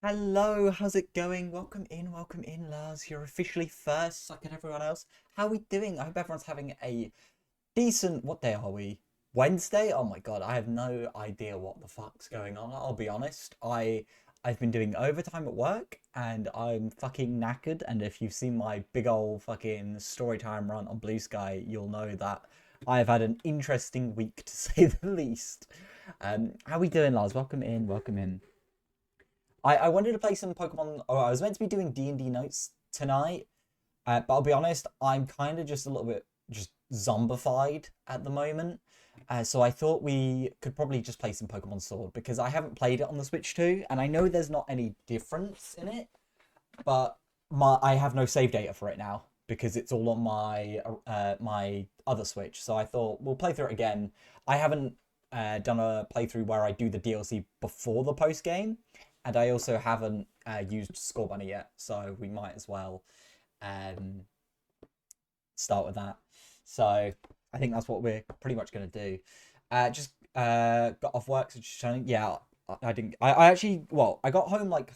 Hello, how's it going? Welcome in, Lars. You're officially first, like everyone else. How are we doing? I hope everyone's having a decent. What day are we? Wednesday? Oh my god, I have no idea what the fuck's going on. I'll be honest. I've been doing overtime at work and I'm fucking knackered. And if you've seen my big old fucking story time run on Blue Sky, you'll know that I've had an interesting week to say the least. How we doing, Lars? Welcome in. Welcome in. I wanted to play some Pokemon. Oh, I was meant to be doing D&D notes tonight, but I'll be honest, I'm kind of just a little bit just zombified at the moment. So I thought we could probably just play some Pokemon Sword because I haven't played it on the Switch too, and I know there's not any difference in it, but I have no save data for it now because it's all on my other Switch. So I thought we'll play through it again. I haven't done a playthrough where I do the DLC before the post game, and I also haven't used Score Bunny yet, so we might as well um, start with that. So I think that's what we're pretty much going to do. Just got off work, so just showing. Yeah, I didn't. I actually, well, I got home like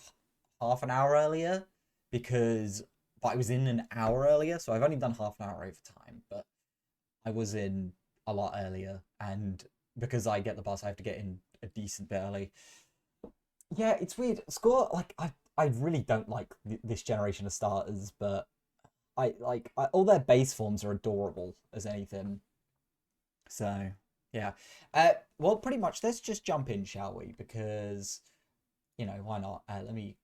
half an hour earlier because, but I was in an hour earlier, so I've only done half an hour overtime, but I was in a lot earlier, and because I get the bus, I have to get in a decent bit early. Yeah, it's weird. Score like I really don't like this generation of starters, but all their base forms are adorable as anything. So yeah, well, pretty much let's just jump in, shall we? Because why not? Let me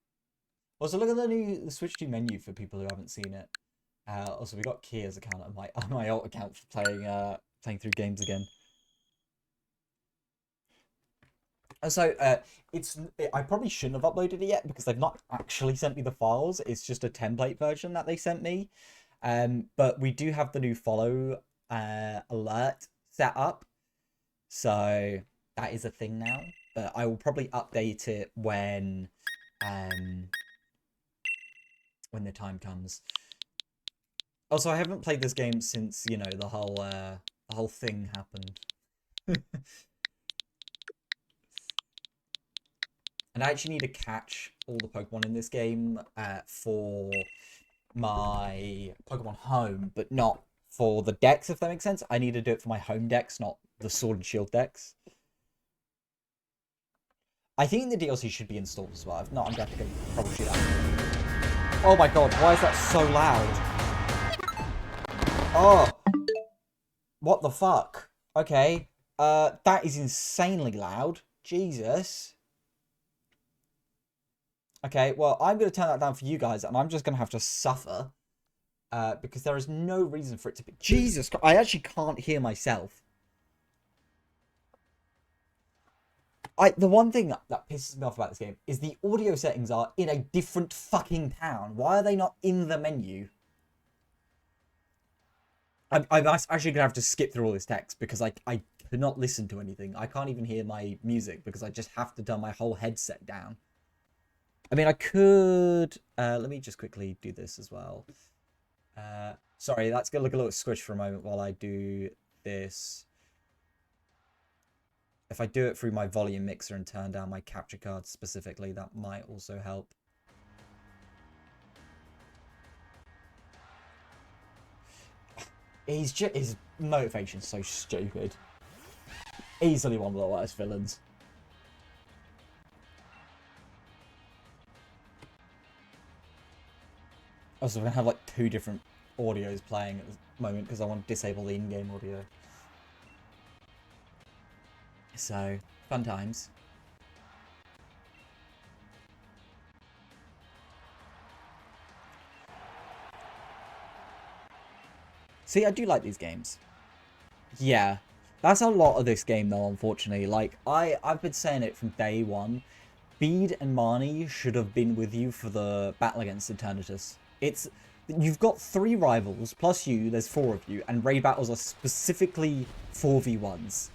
also look at the Switch 2 menu for people who haven't seen it. Also, we got Kia's account on my alt account for playing through games again. So I probably shouldn't have uploaded it yet because they've not actually sent me the files. It's just a template version that they sent me. But we do have the new follow alert set up, so that is a thing now. But I will probably update it when the time comes. Also, I haven't played this game since the whole thing happened. And I actually need to catch all the Pokemon in this game for my Pokemon Home, but not for the decks, if that makes sense. I need to do it for my home decks, not the Sword and Shield decks. I think the DLC should be installed as well. If not, I'm going to have to go troubleshoot that. Oh my god, why is that so loud? Oh, what the fuck? Okay, that is insanely loud. Jesus. Okay, well, I'm going to turn that down for you guys, and I'm just going to have to suffer. Because there is no reason for it to be... Jesus Christ, I actually can't hear myself. The one thing that pisses me off about this game is the audio settings are in a different fucking town. Why are they not in the menu? I'm actually going to have to skip through all this text because I cannot listen to anything. I can't even hear my music because I just have to turn my whole headset down. I mean, I could... let me just quickly do this as well. Sorry, that's going to look a little squish for a moment while I do this. If I do it through my volume mixer and turn down my capture card specifically, that might also help. His motivation's so stupid. Easily one of the worst villains. Also, we're going to have like two different audios playing at the moment because I want to disable the in-game audio. So, fun times. See, I do like these games. Yeah, that's a lot of this game though, unfortunately. Like, I've been saying it from day one. Bede and Marnie should have been with you for the battle against Eternatus. You've got 3 rivals, plus you, there's 4 of you, and raid battles are specifically 4v1s.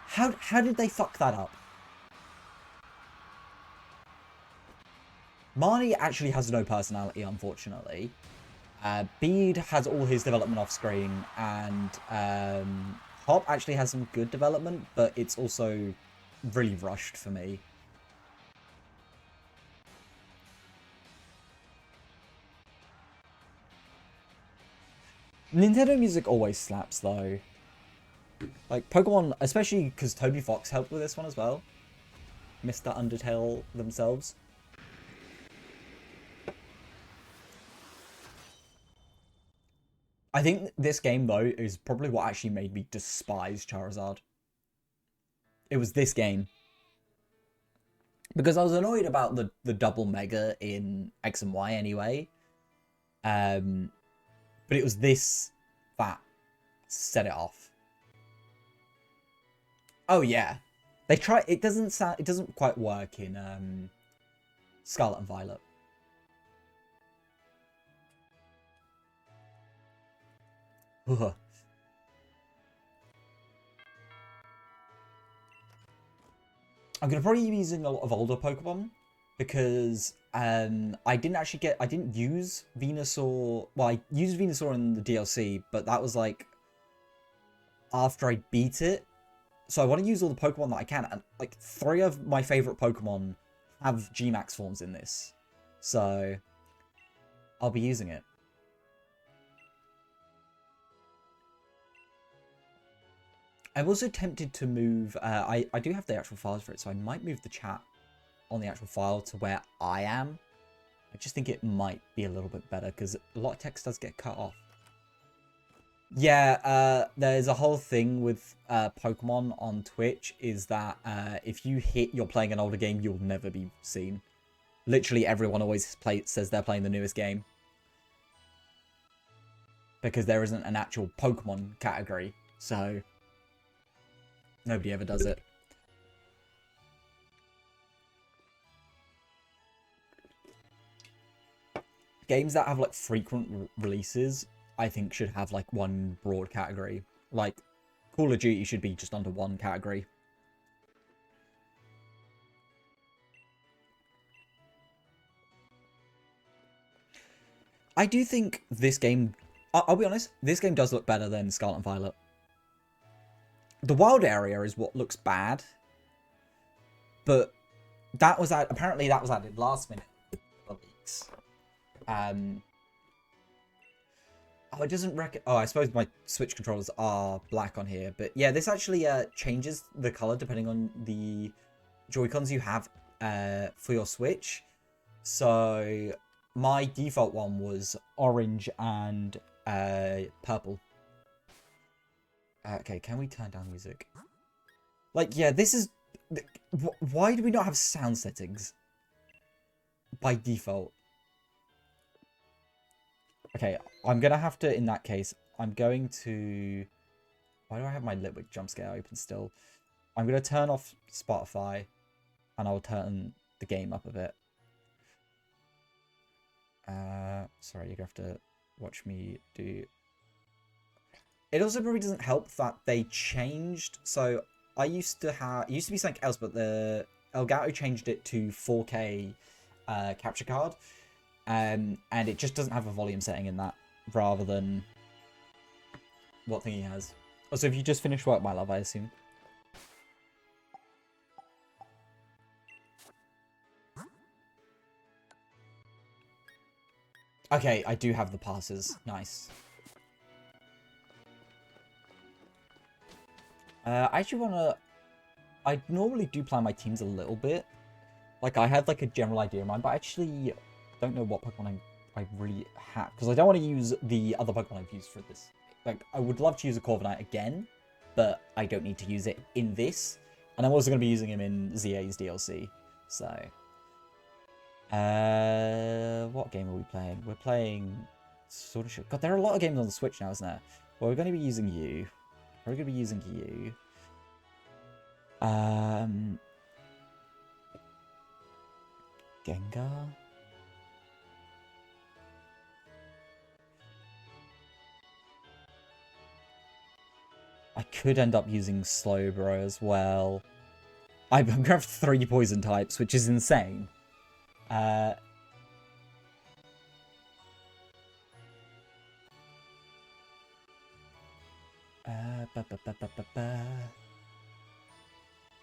How did they fuck that up? Marnie actually has no personality, unfortunately. Bede has all his development off screen, and Hop actually has some good development, but it's also really rushed for me. Nintendo music always slaps, though. Like, Pokemon, especially because Toby Fox helped with this one as well. Mr. Undertale themselves. I think this game, though, is probably what actually made me despise Charizard. It was this game. Because I was annoyed about the double mega in X and Y anyway. But it was this that set it off. Oh yeah. They try it doesn't quite work in Scarlet and Violet. Ugh. I'm gonna probably be using a lot of older Pokemon because I didn't use Venusaur. Well, I used Venusaur in the DLC, but that was like after I beat it. So I want to use all the Pokemon that I can, and like 3 of my favorite Pokemon have G-Max forms in this, so I'll be using it. I'm also tempted to move. I do have the actual files for it, so I might move the chat on the actual file to where I am. I just think it might be a little bit better because a lot of text does get cut off. Yeah, there's a whole thing with Pokemon on Twitch is that if you hit you're playing an older game, you'll never be seen. Literally everyone always says they're playing the newest game. Because there isn't an actual Pokemon category, so nobody ever does it. Games that have like frequent releases, I think should have like one broad category. Like Call of Duty should be just under one category. I do think this game, I'll be honest, this game does look better than Scarlet and Violet. The wild area is what looks bad, but that was apparently that was added last minute leaks. Oh, it doesn't oh, I suppose my Switch controllers are black on here, but yeah, this actually changes the color depending on the Joy-Cons you have for your Switch. So my default one was orange and purple. Okay, can we turn down music? Like, yeah, this is... Why do we not have sound settings? By default. Okay, I'm going to have to, in that case, I'm going to... Why do I have my Litwick jump scare open still? I'm going to turn off Spotify, and I'll turn the game up a bit. Sorry, you're going to have to watch me do... It also probably doesn't help that they changed. So I used to be something else, but the Elgato changed it to 4K capture card, and it just doesn't have a volume setting in that, rather than what thing he has. Also, if you just finished work, my love, I assume. Okay, I do have the passes. Nice. I actually want to... I normally do plan my teams a little bit. Like, I had, like, a general idea in mind, but I actually don't know what Pokemon I really have. Because I don't want to use the other Pokemon I've used for this. Like, I would love to use a Corviknight again, but I don't need to use it in this. And I'm also going to be using him in ZA's DLC. So... what game are we playing? We're playing... Sort of... God, there are a lot of games on the Switch now, isn't there? Well, we're going to be using you. We're going to be using you. Gengar? I could end up using Slowbro as well. I'm going to have 3 poison types, which is insane. How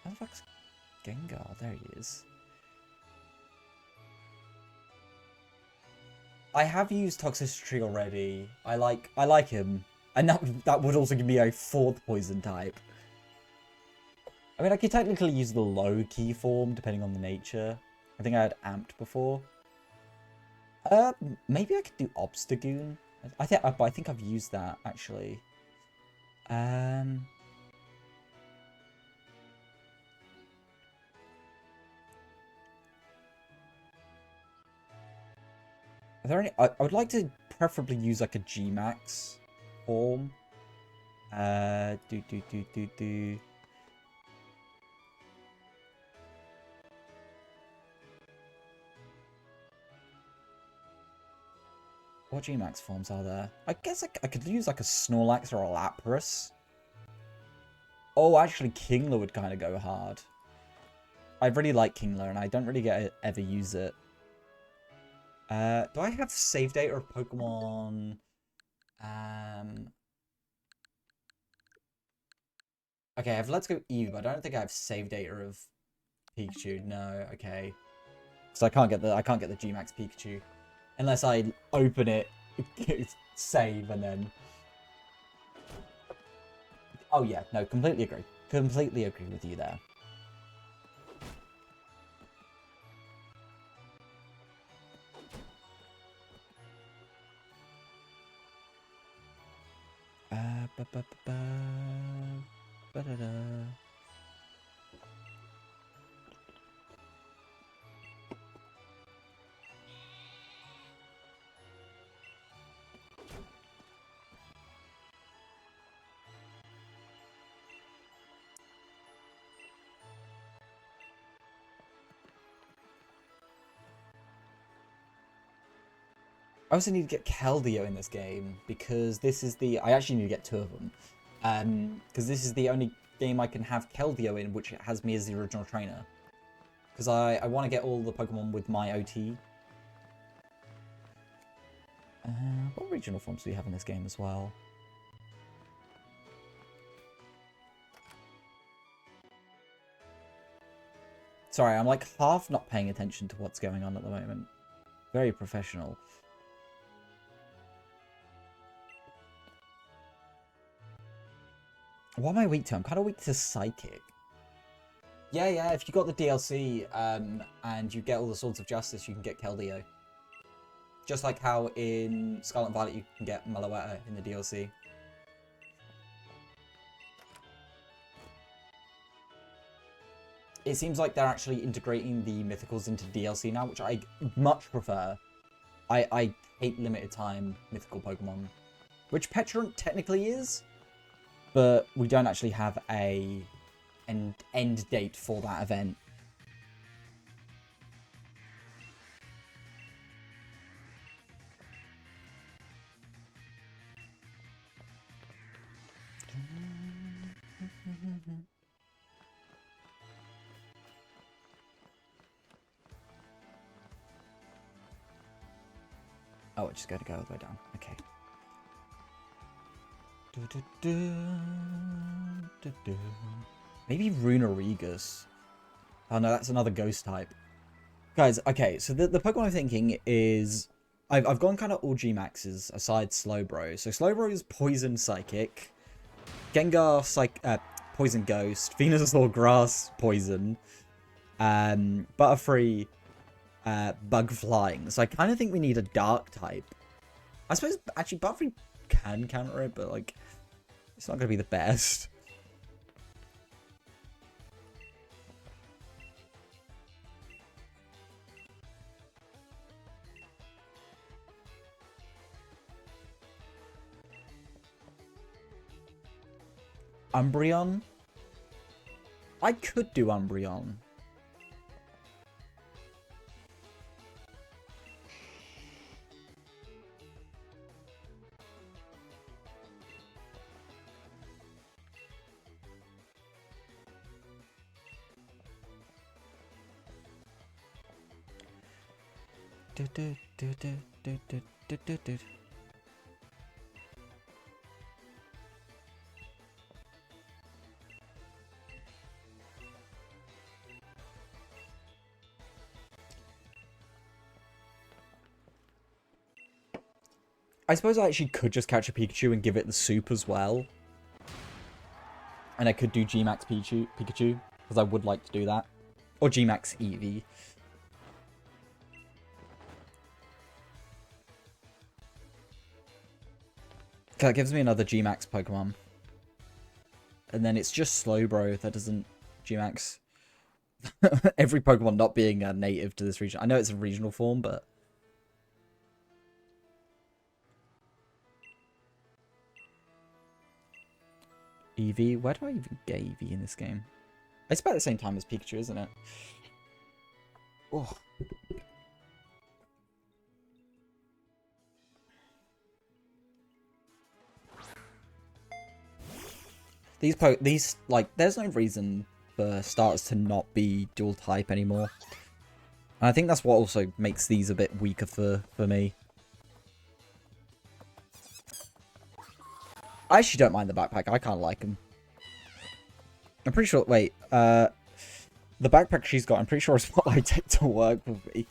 the fuck's Gengar? There he is. I have used Toxicity already. I like him. And that would also give me a 4th poison type. I mean, I could technically use the low key form, depending on the nature. I think I had Amped before. Maybe I could do Obstagoon. I think I've used that, actually. Are there any... I would like to preferably use, like, a G-Max form. Do. What G-Max forms are there? I guess I could use like a Snorlax or a Lapras. Oh, actually, Kingler would kind of go hard. I really like Kingler, and I don't really ever use it. Do I have save data of Pokemon? Okay, I have Let's Go Eevee, but I don't think I have save data of Pikachu. No, okay. So I can't get the G-Max Pikachu unless I open it, save, and then. Oh yeah, no, completely agree. Completely agree with you there. Ba-da-da. I also need to get Keldeo in this game because this is the... I actually need to get 2 of them. Because this is the only game I can have Keldeo in which has me as the original trainer. Because I want to get all the Pokemon with my OT. What regional forms do we have in this game as well? Sorry, I'm like half not paying attention to what's going on at the moment. Very professional. What am I weak to? I'm kind of weak to Psychic. Yeah, if you got the DLC and you get all the Swords of Justice, you can get Keldeo. Just like how in Scarlet and Violet you can get Meloetta in the DLC. It seems like they're actually integrating the mythicals into DLC now, which I much prefer. I hate limited time mythical Pokemon, which Petrant technically is, but we don't actually have an end date for that event. Oh, it's just going to go all the way down. Okay. Maybe Runerigus. Oh no, that's another ghost type. Guys, okay, so the Pokemon I'm thinking is... I've gone kind of all G-Maxes aside Slowbro. So Slowbro is Poison Psychic. Gengar Poison Ghost. Venusaur Grass Poison. Butterfree Bug Flying. So I kind of think we need a Dark type. I suppose actually Butterfree can counter it, but like it's not going to be the best. Umbreon? I could do Umbreon. I suppose I actually could just catch a Pikachu and give it the soup as well. And I could do G-Max Pikachu, because I would like to do that. Or G-Max Eevee. That gives me another G-Max Pokemon. And then it's just Slowbro that doesn't G-Max. Every Pokemon not being native to this region. I know it's a regional form, but... Eevee? Where do I even get Eevee in this game? It's about the same time as Pikachu, isn't it? Oh. These, like, there's no reason for starters to not be dual type anymore. And I think that's what also makes these a bit weaker for me. I actually don't mind the backpack. I kind of like them. I'm pretty sure... Wait, the backpack she's got, I'm pretty sure it's what I take to work with me.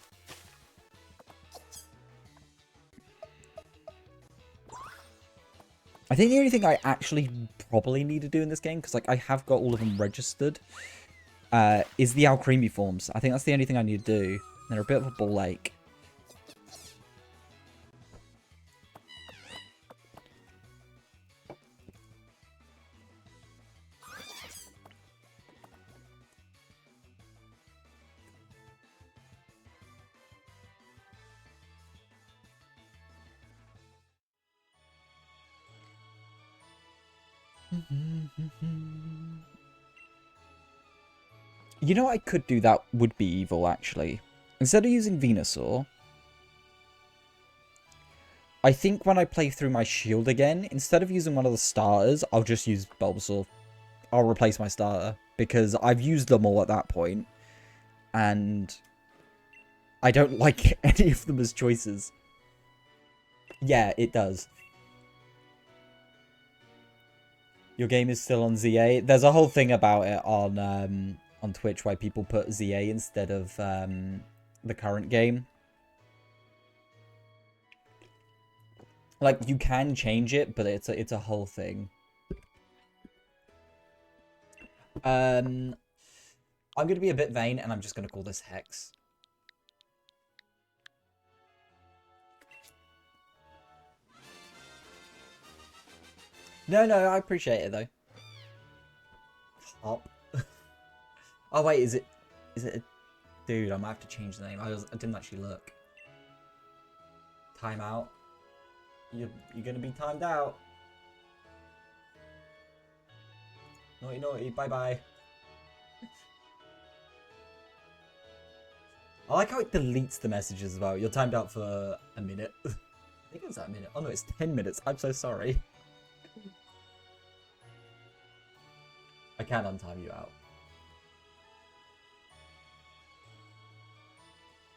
I think the only thing I actually probably need to do in this game, because like I have got all of them registered, is the Alcremie forms. I think that's the only thing I need to do. They're a bit of a ball ache. You know what I could do that would be evil, actually? Instead of using Venusaur, I think when I play through my shield again, instead of using one of the starters, I'll just use Bulbasaur. I'll replace my starter, because I've used them all at that point, and I don't like any of them as choices. Yeah, it does. Your game is still on ZA. There's a whole thing about it on Twitch why people put ZA instead of the current game. Like, you can change it, but it's a whole thing. I'm going to be a bit vain, and I'm just going to call this Hex. No, I appreciate it, though. Hop. Oh, wait, is it a... Dude, I might have to change the name. I didn't actually look. Time out. You're gonna be timed out. Naughty, bye-bye. I like how it deletes the messages as well. You're timed out for a minute. I think it was that minute. Oh no, it's 10 minutes. I'm so sorry. I can't untime you out.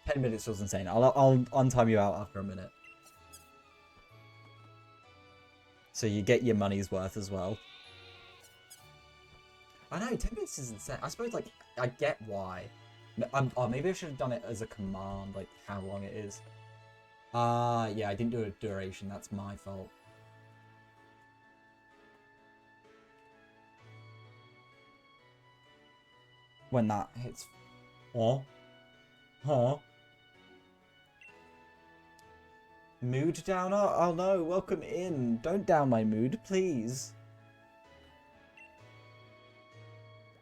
10 minutes was insane. I'll untime you out after a minute. So you get your money's worth as well. I know, 10 minutes is insane. I suppose, like, I get why. Oh, maybe I should have done it as a command, like, how long it is. Yeah, I didn't do a duration. That's my fault. When that hits... Oh. Huh? Mood downer? Oh no, welcome in. Don't down my mood, please.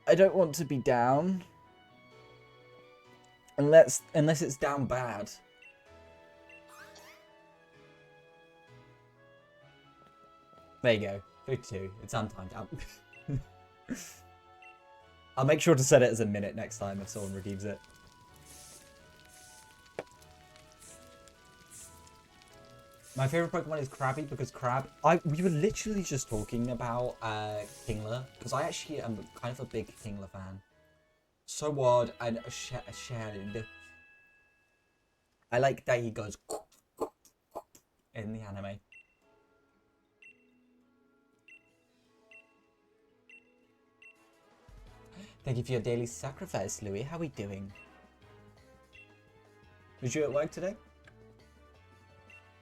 I don't want to be down. Unless it's down bad. There you go. 52. It's untimed out. I'll make sure to set it as a minute next time if someone redeems it. My favorite Pokemon is Krabby because we were literally just talking about Kingler, because I actually am kind of a big Kingler fan. So wild and shared. I like that he goes in the anime. Thank you for your daily sacrifice, Louis. How are we doing? Was you at work today?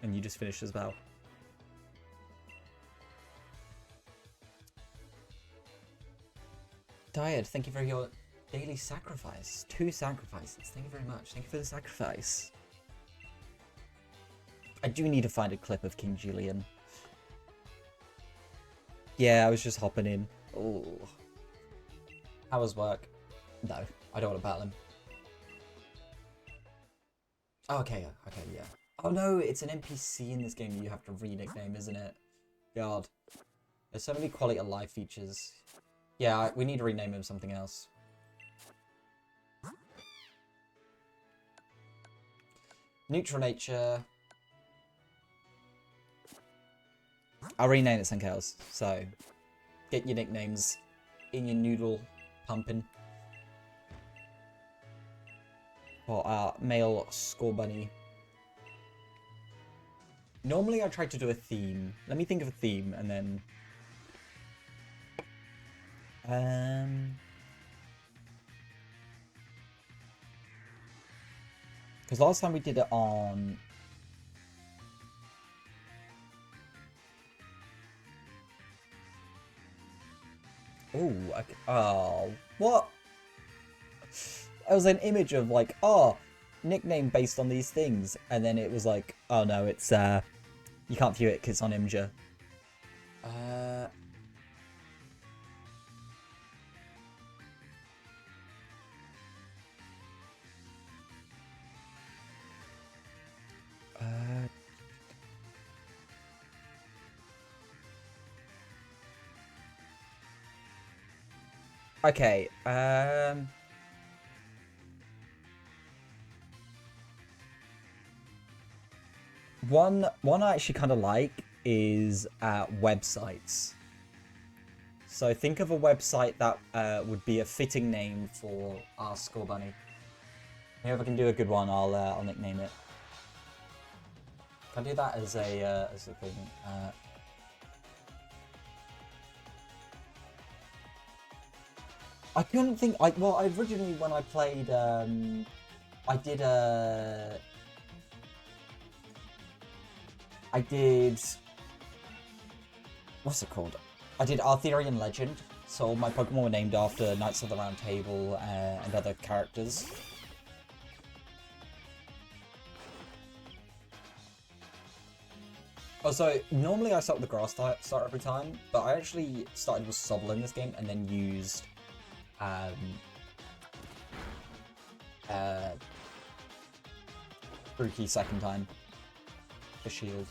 And you just finished as well. Tired, thank you for your daily sacrifice. 2 sacrifices. Thank you very much. Thank you for the sacrifice. I do need to find a clip of King Julian. Yeah, I was just hopping in. Oh. How was work? No, I don't want to battle him. Oh, okay, okay, yeah. Oh no, it's an NPC in this game that you have to re-nickname, isn't it? God. There's so many quality of life features. Yeah, we need to rename him something else. Neutral nature. I'll rename it something else. So, get your nicknames in your noodle pumping. For our male score bunny. Normally I try to do a theme. Let me think of a theme and then... Because last time we did it on... Oh, okay. Oh, what? It was an image of like, oh, nickname based on these things. And then it was like, oh no, it's, you can't view it because it's on Imgur. Okay, one I actually kind of like is websites. So think of a website that would be a fitting name for our score bunny. Maybe if I can do a good one, I'll nickname it. Can I do that as a thing? I couldn't think. Well, originally when I played, I did. What's it called? I did Arthurian Legend. So my Pokemon were named after Knights of the Round Table and other characters. Oh, so normally I start with the grass start every time, but I actually started with Sobble in this game and then used Brookie second time for shield.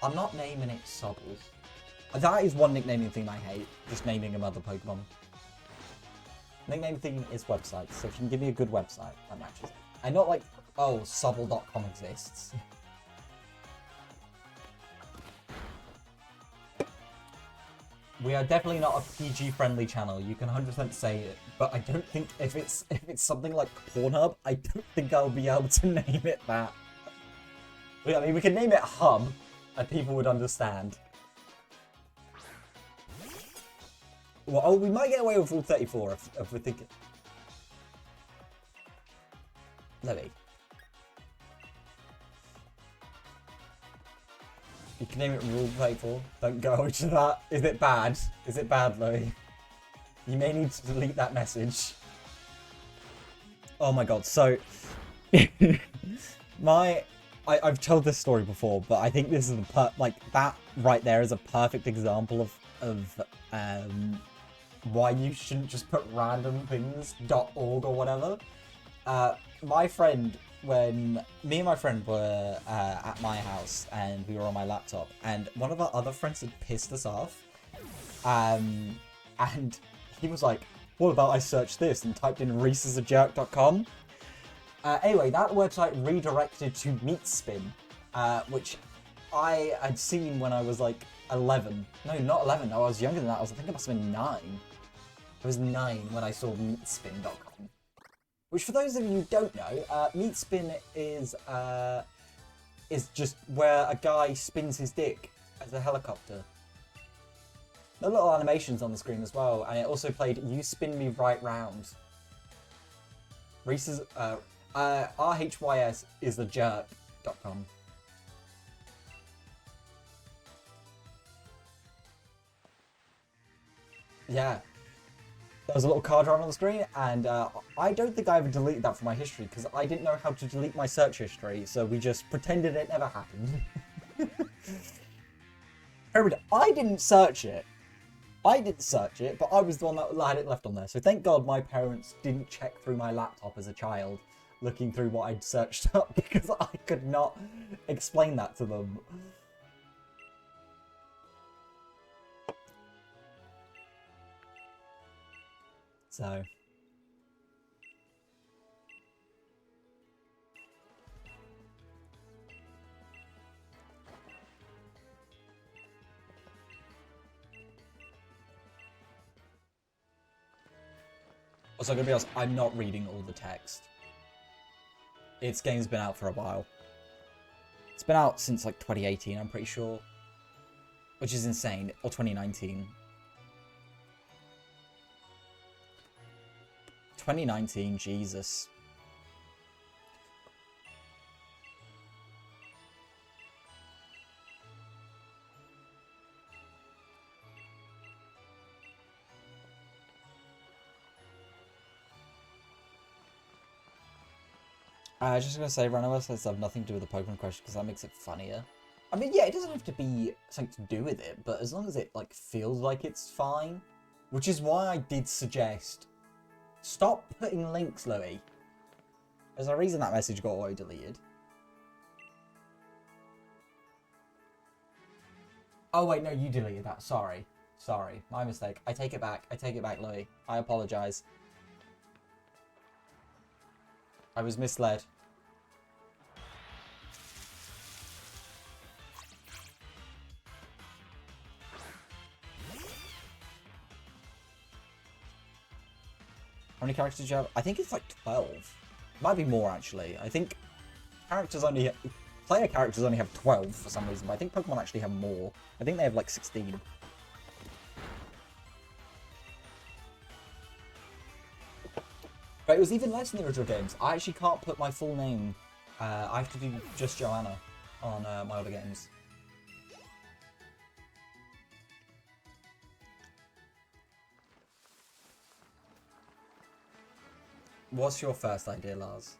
I'm not naming it Sobble. That is one nicknaming thing I hate, just naming them other Pokemon. Nickname thing is websites, so if you can give me a good website, that matches it. And not like, oh, Sobble.com exists. We are definitely not a PG-friendly channel, you can 100% say it, but I don't think if it's something like Pornhub, I don't think I'll be able to name it that. I mean, we could name it Hub, and people would understand. Well, oh, we might get away with Rule 34 if we're thinking... Let me. You can name it Rule 34. Don't go to that. Is it bad? Is it bad, Louis? You may need to delete that message. Oh my god, so... I've told this story before, but I think this is like, that right there is a perfect example of why you shouldn't just put random things, .org or whatever. My friend, when me and my friend were at my house and we were on my laptop, and one of our other friends had pissed us off, and he was like, what about I searched this and typed in reesesajerk.com? Anyway, that website redirected to Meatspin, which I had seen when I was like 11. No, not 11. No, I was younger than that. I think I must have been 9. I was 9 when I saw Meatspin.com. Which, for those of you who don't know, Meatspin is just where a guy spins his dick as a helicopter. There are little animations on the screen as well, and it also played You Spin Me Right Round. Reese's, RHYS is the jerk.com. Yeah. There was a little card around on the screen, and I don't think I ever deleted that from my history because I didn't know how to delete my search history, so we just pretended it never happened. I didn't search it. But I was the one that had it left on there. So thank God my parents didn't check through my laptop as a child, looking through what I'd searched up, because I could not explain that to them. So... Also, I'm gonna be honest, I'm not reading all the text. Its game's been out for a while. It's been out since like 2018, I'm pretty sure. Which is insane. Or 2019. 2019, Jesus. I was just going to say, Runaway says have nothing to do with the Pokemon question because that makes it funnier. I mean, yeah, it doesn't have to be something to do with it, but as long as it, like, feels like it's fine. Which is why I did suggest, stop putting links, Louis. There's a reason that message got auto-deleted. Oh, wait, no, you deleted that. Sorry. Sorry. My mistake. I take it back. I take it back, Louis. I apologise. I was misled. How many characters do you have? I think it's like 12. Might be more, actually. I think player characters only have 12 for some reason, but I think Pokemon actually have more. I think they have like 16. But it was even less in the original games. I actually can't put my full name. I have to do just Joanna on my other games. What's your first idea, Lars?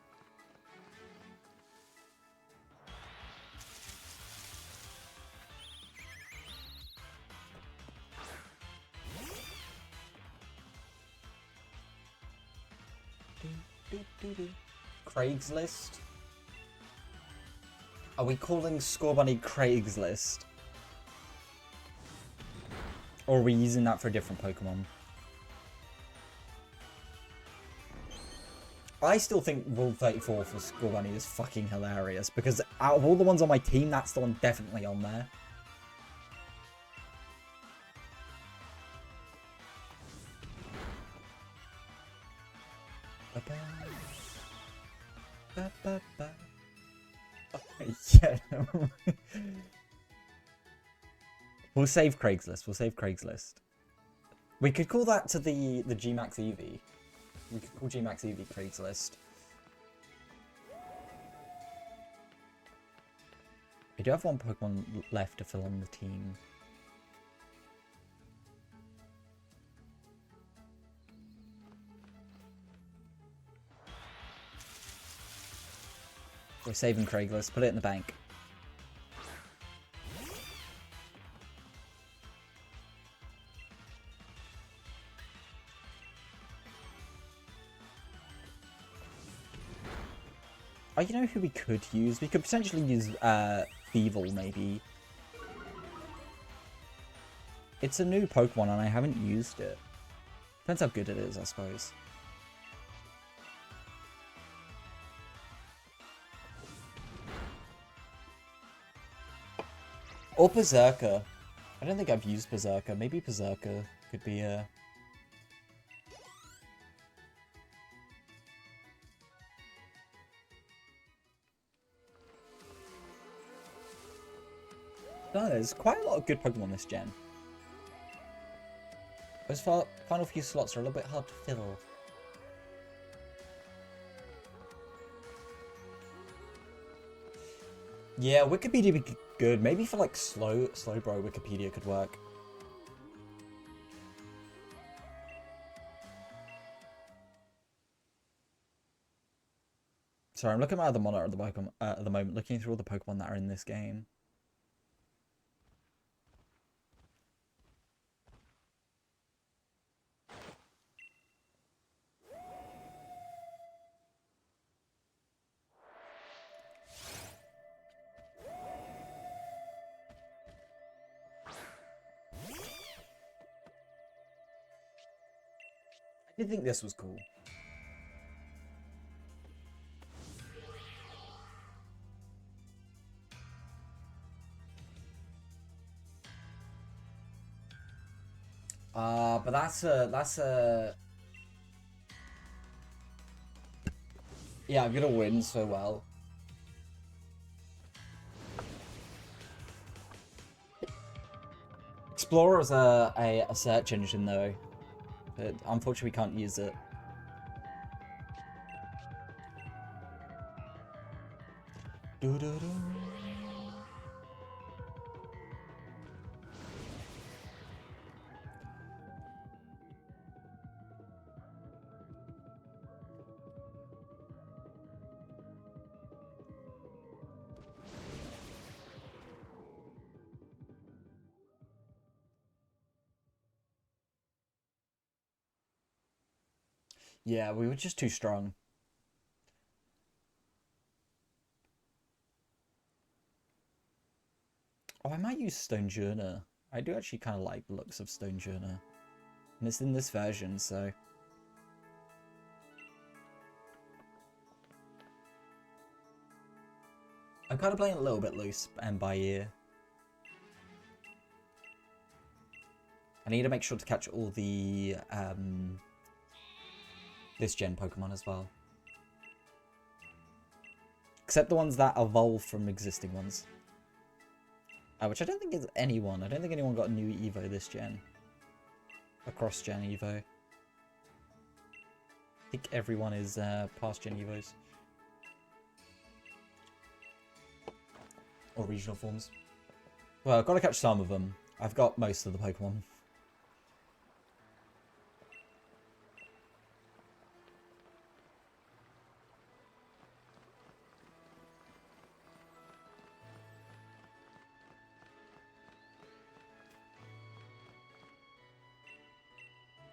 Craigslist? Are we calling Scorbunny Craigslist? Or are we using that for a different Pokemon? I still think Rule 34 for Scorbunny is fucking hilarious, because out of all the ones on my team, that's the one definitely on there. Yeah. We'll save Craigslist. We'll save Craigslist. We could call that to the Gmax Eevee. We could call Gmax Eevee Craigslist. We do have one Pokemon left to fill on the team. We're saving Craigslist. Put it in the bank. Oh, you know who we could use? We could potentially use Thievul, maybe. It's a new Pokemon and I haven't used it. Depends how good it is, I suppose. Or Berserker. I don't think I've used Berserker. Maybe Berserker could be a... No, there's quite a lot of good Pokemon this gen. Those final few slots are a little bit hard to fill. Yeah, Wikipedia would be good. Maybe for like Slowbro, Wikipedia could work. Sorry, I'm looking at the monitor at the moment, looking through all the Pokemon that are in this game. I did think this was cool. But that's a yeah, I'm gonna win so well. Explorer's a search engine though, but unfortunately we can't use it. Yeah, we were just too strong. Oh, I might use Stonejourner. I do actually kind of like the looks of Stonejourner. And it's in this version, so... I'm kind of playing a little bit loose and by ear. I need to make sure to catch all the this gen Pokemon as well. Except the ones that evolve from existing ones. Which I don't think is anyone. I don't think anyone got a new Evo this gen. A cross-gen Evo. I think everyone is past-gen Evos. Or regional forms. Well, I've got to catch some of them. I've got most of the Pokemon.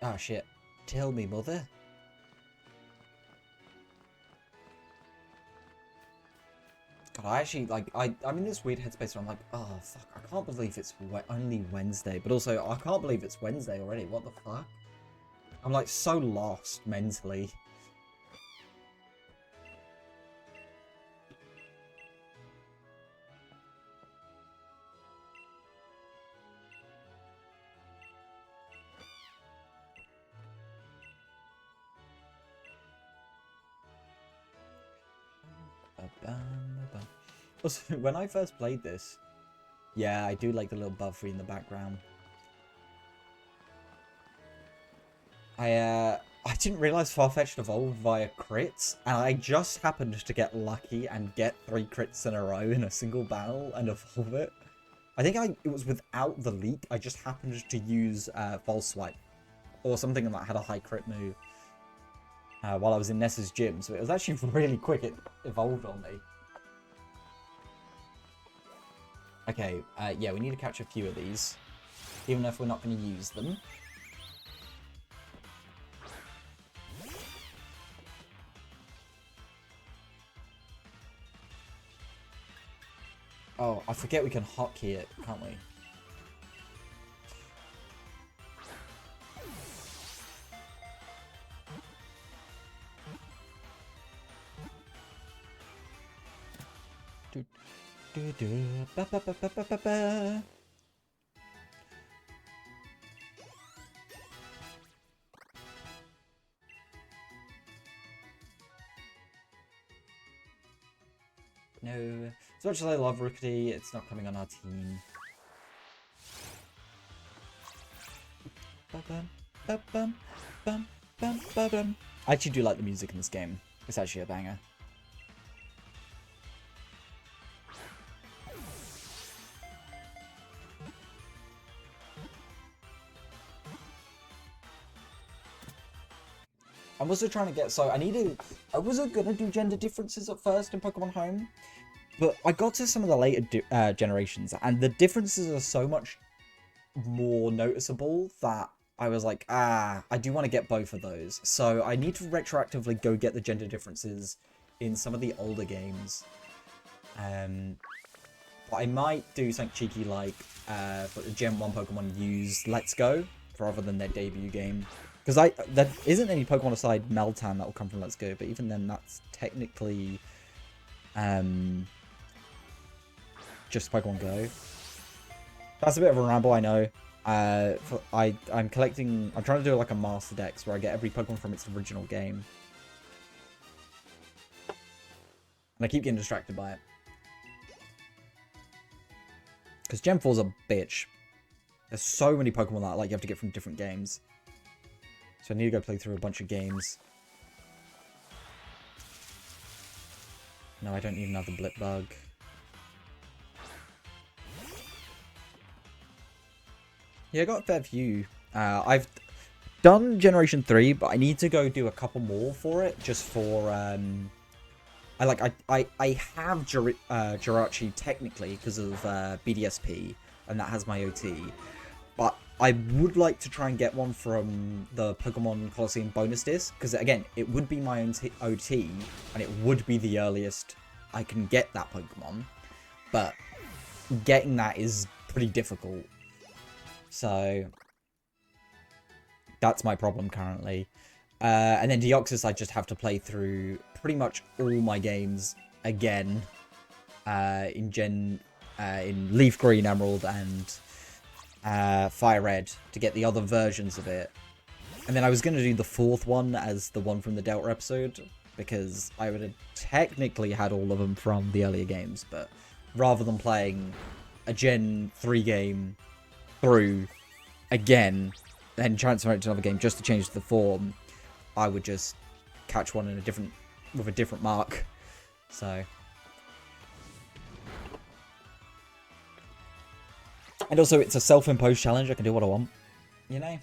Ah, shit. Tell me, mother. God, I actually, like, I'm in this weird headspace where I'm like, oh, fuck, I can't believe it's only Wednesday. But also, I can't believe it's Wednesday already. What the fuck? I'm, like, so lost mentally. Also, when I first played this, yeah, I do like the little Buffery in the background. I didn't realize Farfetch'd evolved via crits, and I just happened to get lucky and get 3 crits in a row in a single battle and evolve it. I think it was without the leak, I just happened to use False Swipe, or something that had a high crit move, while I was in Ness's gym, so it was actually really quick, it evolved on me. Okay, yeah, we need to catch a few of these, even if we're not going to use them. Oh, I forget we can hotkey it, can't we? No. As much as I love Rookity, it's not coming on our team. I actually do like the music in this game. It's actually a banger. I'm also trying to get, so I wasn't gonna do gender differences at first in Pokemon Home, but I got to some of the later generations, and the differences are so much more noticeable that I was like, I do want to get both of those. So I need to retroactively go get the gender differences in some of the older games. But I might do something cheeky like, for the Gen 1 Pokemon use Let's Go, rather than their debut game. Because there isn't any Pokemon aside Meltan that will come from Let's Go, but even then that's technically just Pokemon Go. That's a bit of a ramble, I know. I'm trying to do like a Master Dex where I get every Pokemon from its original game. And I keep getting distracted by it. Because Gen 4's a bitch. There's so many Pokemon that like you have to get from different games. So I need to go play through a bunch of games. No, I don't even have the Blip Bug. Yeah, I got a fair few. I've done Generation 3, but I need to go do a couple more for it, just for, I have Jirachi technically because of BDSP, and that has my OT. But I would like to try and get one from the Pokemon Colosseum bonus disc, because again, it would be my own OT, and it would be the earliest I can get that Pokemon. But getting that is pretty difficult. So that's my problem currently. And then Deoxys, I just have to play through pretty much all my games again in Leaf Green, Emerald, and Fire Red to get the other versions of it. And then I was going to do the fourth one as the one from the Delta episode, because I would have technically had all of them from the earlier games, but rather than playing a Gen 3 game through again, then transfer it to another game just to change the form, I would just catch one in with a different mark. So, and also it's a self-imposed challenge. I can do what I want, you know.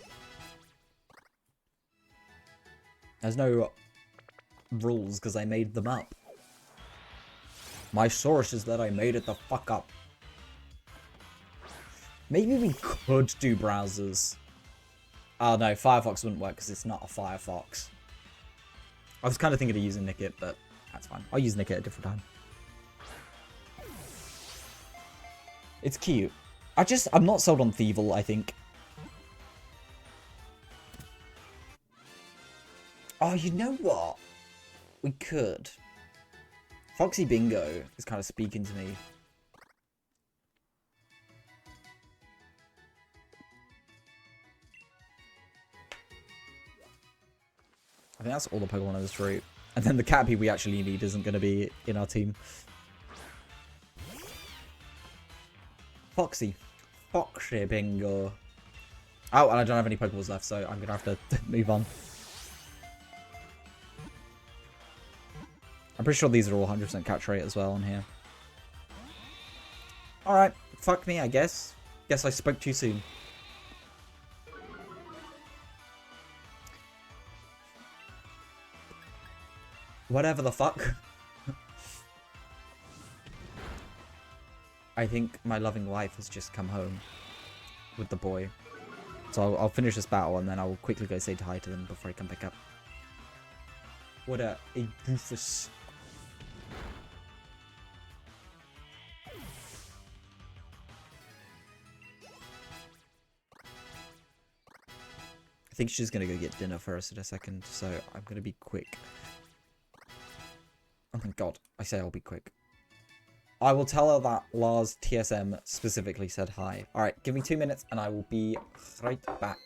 There's no rules because I made them up. My source is that I made it the fuck up. Maybe we could do browsers. Oh no, Firefox wouldn't work because it's not a Firefox. I was kind of thinking of using Nickit, but that's fine. I'll use Nickit at a different time. It's cute. I'm not sold on Thievul, I think. Oh, you know what? We could. Foxy Bingo is kind of speaking to me. I think that's all the Pokemon on this route. And then the Caterpie we actually need isn't going to be in our team. Foxy Bingo. Oh, and I don't have any Pokeballs left, so I'm going to have to move on. I'm pretty sure these are all 100% catch rate as well on here. Alright, fuck me, I guess. Guess I spoke too soon. Whatever the fuck. I think my loving wife has just come home with the boy. So I'll finish this battle and then I'll quickly go say hi to them before I come pick up. What a goofus. I think she's going to go get dinner first in a second, so I'm going to be quick. Oh my god, I say I'll be quick. I will tell her that Lars TSM specifically said hi. Alright, give me 2 minutes and I will be right back.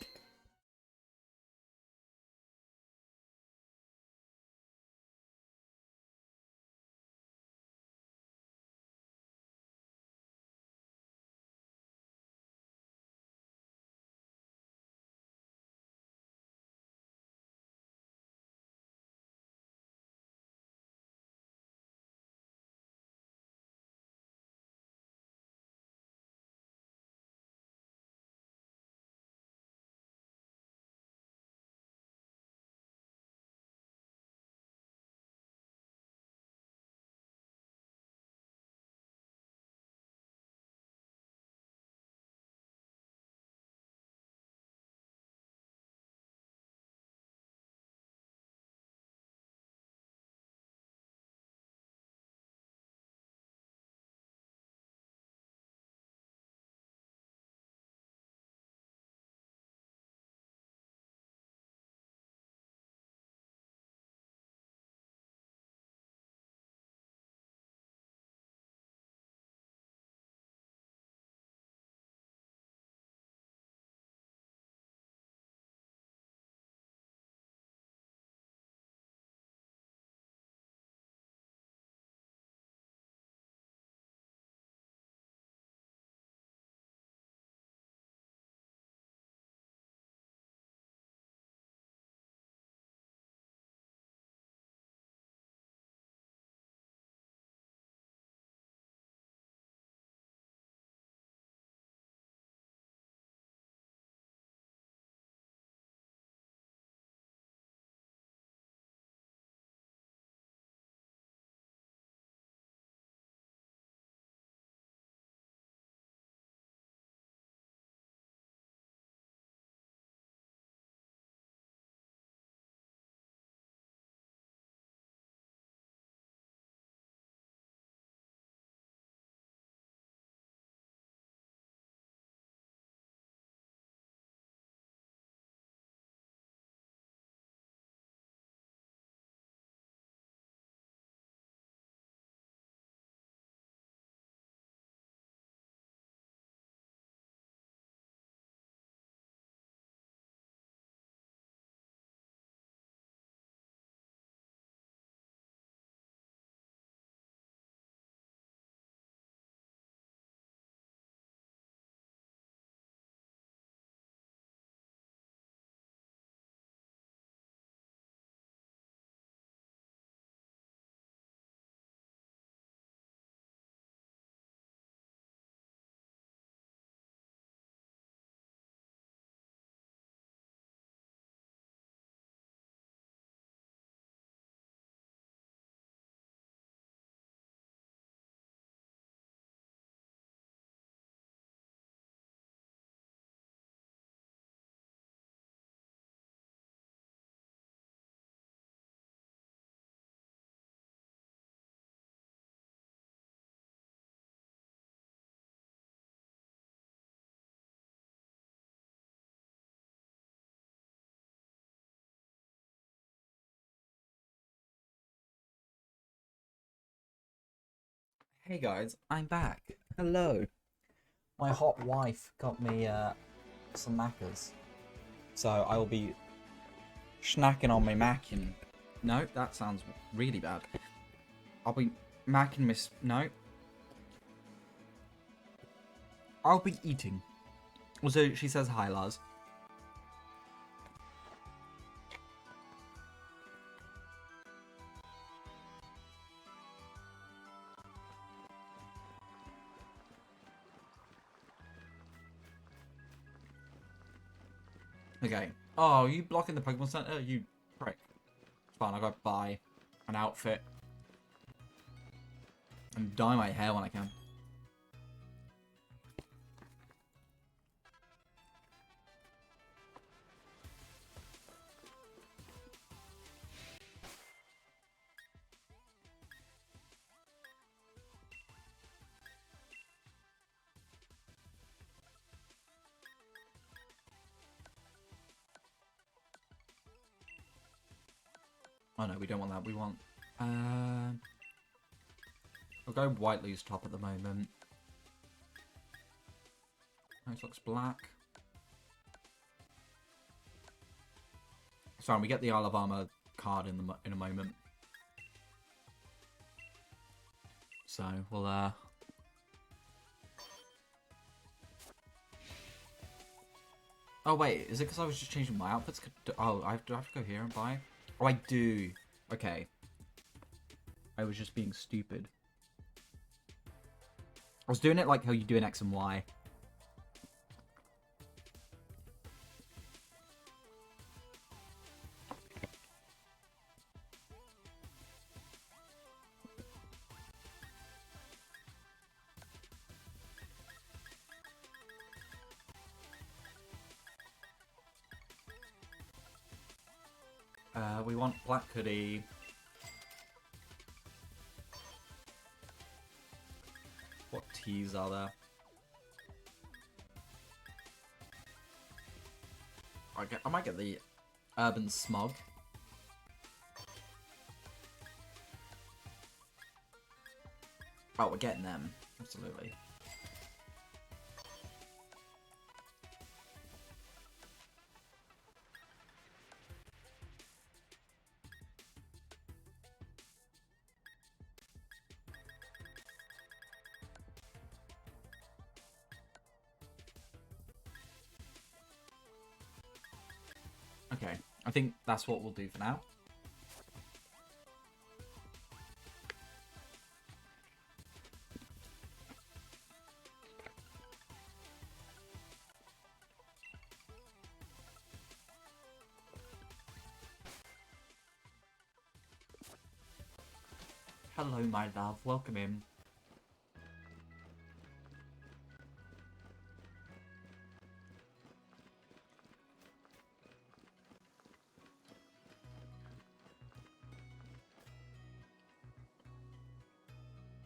Hey guys, I'm back. Hello. My hot wife got me some macas. So I will be snacking on my mackin. No, that sounds really bad. I'll be macking miss. No. I'll be eating. Also, she says hi, Lars. Okay. Oh, are you blocking the Pokemon Center? You prick. It's fine, I gotta buy an outfit. And dye my hair when I can. Oh no, we don't want that. We want... We'll go white loose top at the moment. This looks black. It's fine, we get the Isle of Armor card in a moment. So, we'll, Oh, wait, is it because I was just changing my outfits? Oh, do I have to go here and buy? Oh, I do. Okay. I was just being stupid. I was doing it like how you do in X and Y. We want black hoodie. What teas are there? I might get the Urban Smog. Oh, we're getting them. Absolutely. Okay, I think that's what we'll do for now. Hello, my love. Welcome in.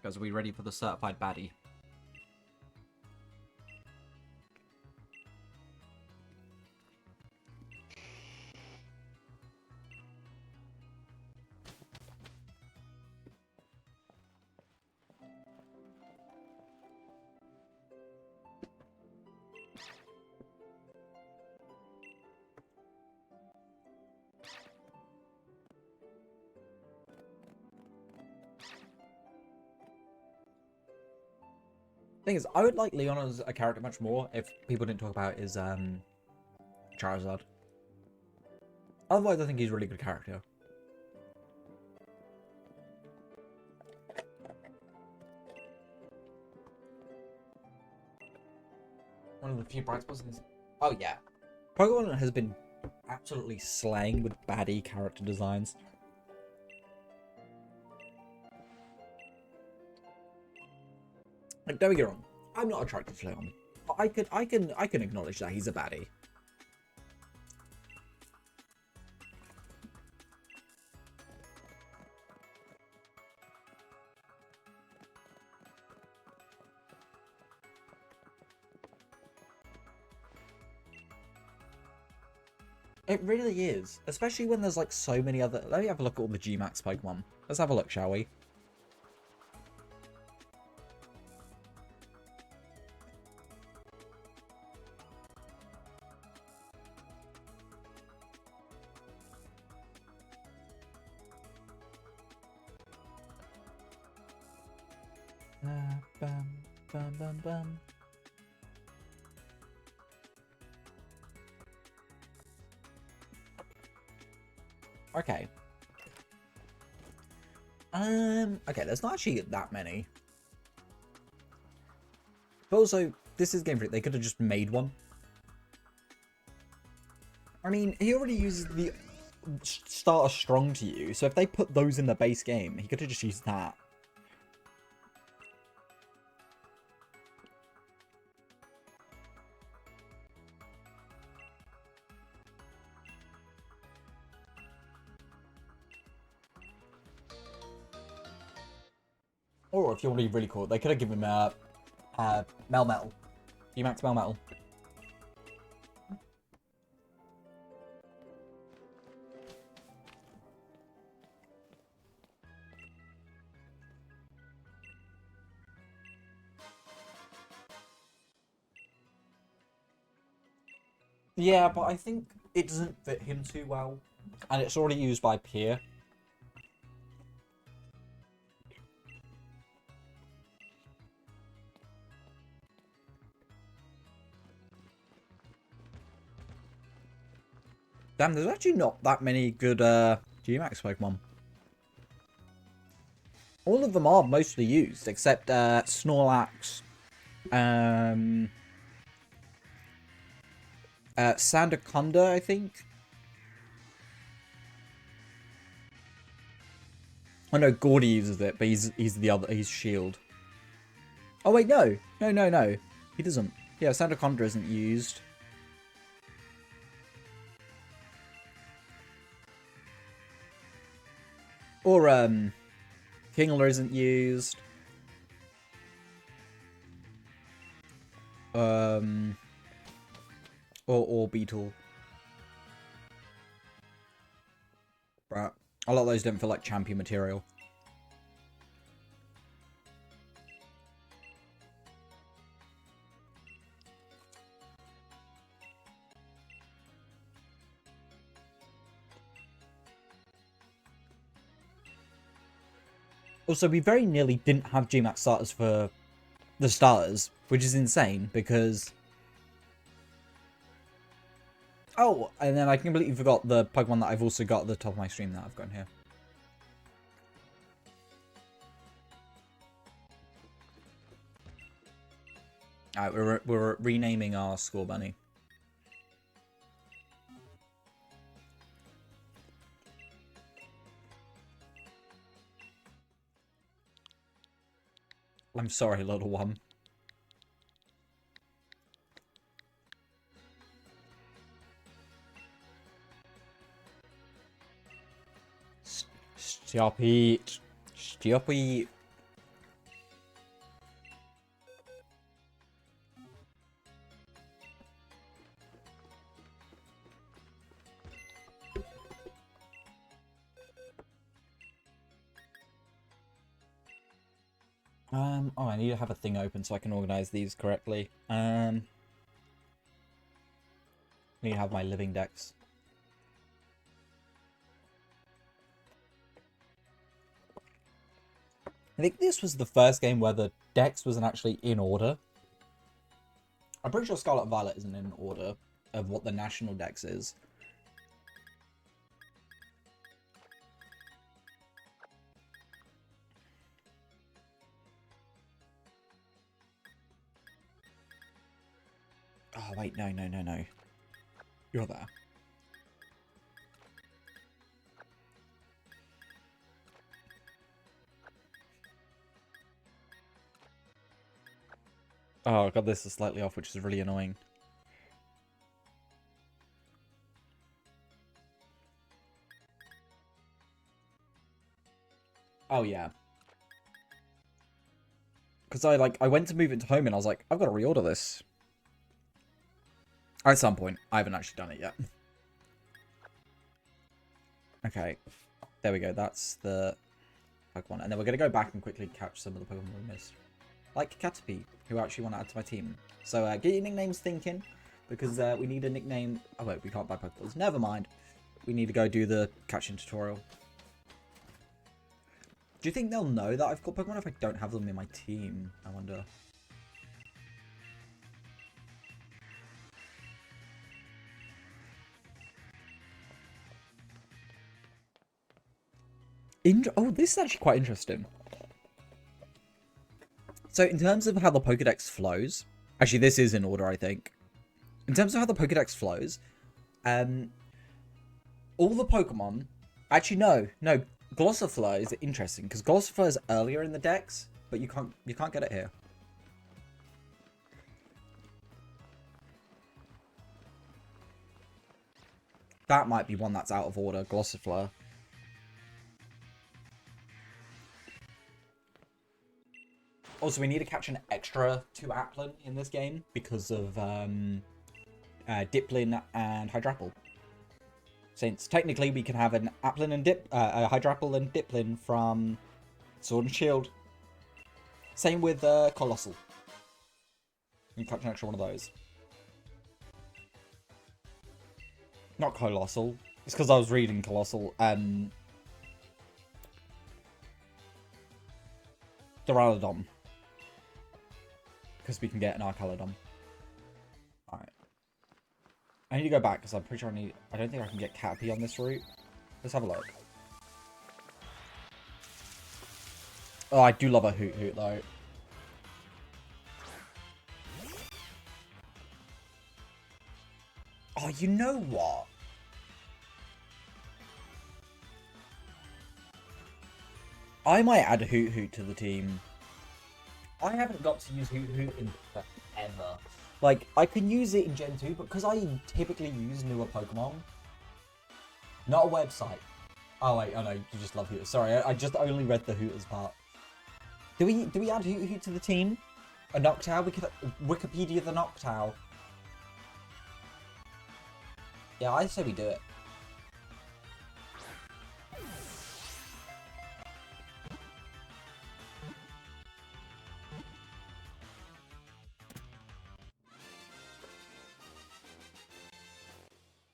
Guys, are we ready for the certified baddie? Thing is, I would like Leon as a character much more if people didn't talk about his Charizard. Otherwise, I think he's a really good character. One of the few bright spots in this. Oh yeah, Pokemon has been absolutely slaying with baddie character designs. Like, don't get me wrong, I'm not attracted to Leon, but I can acknowledge that he's a baddie. It really is, especially when there's like so many other. Let me have a look at all the G-Max Pokemon. Let's have a look, shall we? Bum, bum, bum. Okay. Okay, there's not actually that many. But also, this is Game Freak. They could have just made one. I mean, he already uses the starter strong to use, so if they put those in the base game, he could have just used that. Or if you want to be really cool, they could have given him Mel Metal. Max Mel Metal. Yeah, but I think it doesn't fit him too well. And it's already used by Pier. Damn, there's actually not that many good G-Max Pokemon. All of them are mostly used, except Snorlax, Sandaconda, I think. I know Gordy uses it, but he's the other. He's Shield. Oh wait, no, he doesn't. Yeah, Sandaconda isn't used. Or Kingler isn't used. Or Beetle. Right. A lot of those don't feel like champion material. Also, we very nearly didn't have GMAX starters for the starters, which is insane because... Oh, and then I completely forgot the Pokemon that I've also got at the top of my stream that I've got here. Alright, we're renaming our Score Bunny. I'm sorry, little one. Stop it. Stop it. Oh, I need to have a thing open so I can organize these correctly. I need to have my living decks. I think this was the first game where the dex wasn't actually in order. I'm pretty sure Scarlet and Violet isn't in order of what the national dex is. Oh, wait, no. You're there. Oh, God, this is slightly off, which is really annoying. Oh, yeah. Because I went to move it to home and I was like, I've got to reorder this. At some point. I haven't actually done it yet. Okay. There we go. That's the Pokemon. And then we're going to go back and quickly catch some of the Pokemon we missed. Like Caterpie, who I actually want to add to my team. So get your nicknames thinking. Because we need a nickname. Oh, wait. We can't buy Pokeballs. Never mind. We need to go do the catching tutorial. Do you think they'll know that I've got Pokemon if I don't have them in my team? I wonder. Oh, this is actually quite interesting. So in terms of how the Pokedex flows, actually this is in order, I think. In terms of how the Pokedex flows, all the Pokemon, actually no, Glossifleur is interesting because Glossifleur is earlier in the dex, but you can't get it here. That might be one that's out of order, Glossifleur. Also, we need to catch an extra 2 Applin in this game because of Diplin and Hydrapple. Since technically we can have an Applin and Hydrapple and Diplin from Sword and Shield. Same with Colossal. You can catch an extra one of those. Not Colossal. It's because I was reading Colossal. Duraludon. Because we can get an Arcaludon. Alright. I need to go back because I'm pretty sure I don't think I can get Caterpie on this route. Let's have a look. Oh, I do love a Hoot Hoot though. Oh, you know what? I might add a Hoot Hoot to the team. I haven't got to use Hoot Hoot in forever. Like, I can use it in Gen 2, but because I typically use newer Pokemon. Not a website. Oh wait, oh no, you just love Hooters. Sorry, I just only read the Hooters part. Do we add Hoot Hoot to the team? A Noctowl? We could Wikipedia the Noctowl. Yeah, I say we do it.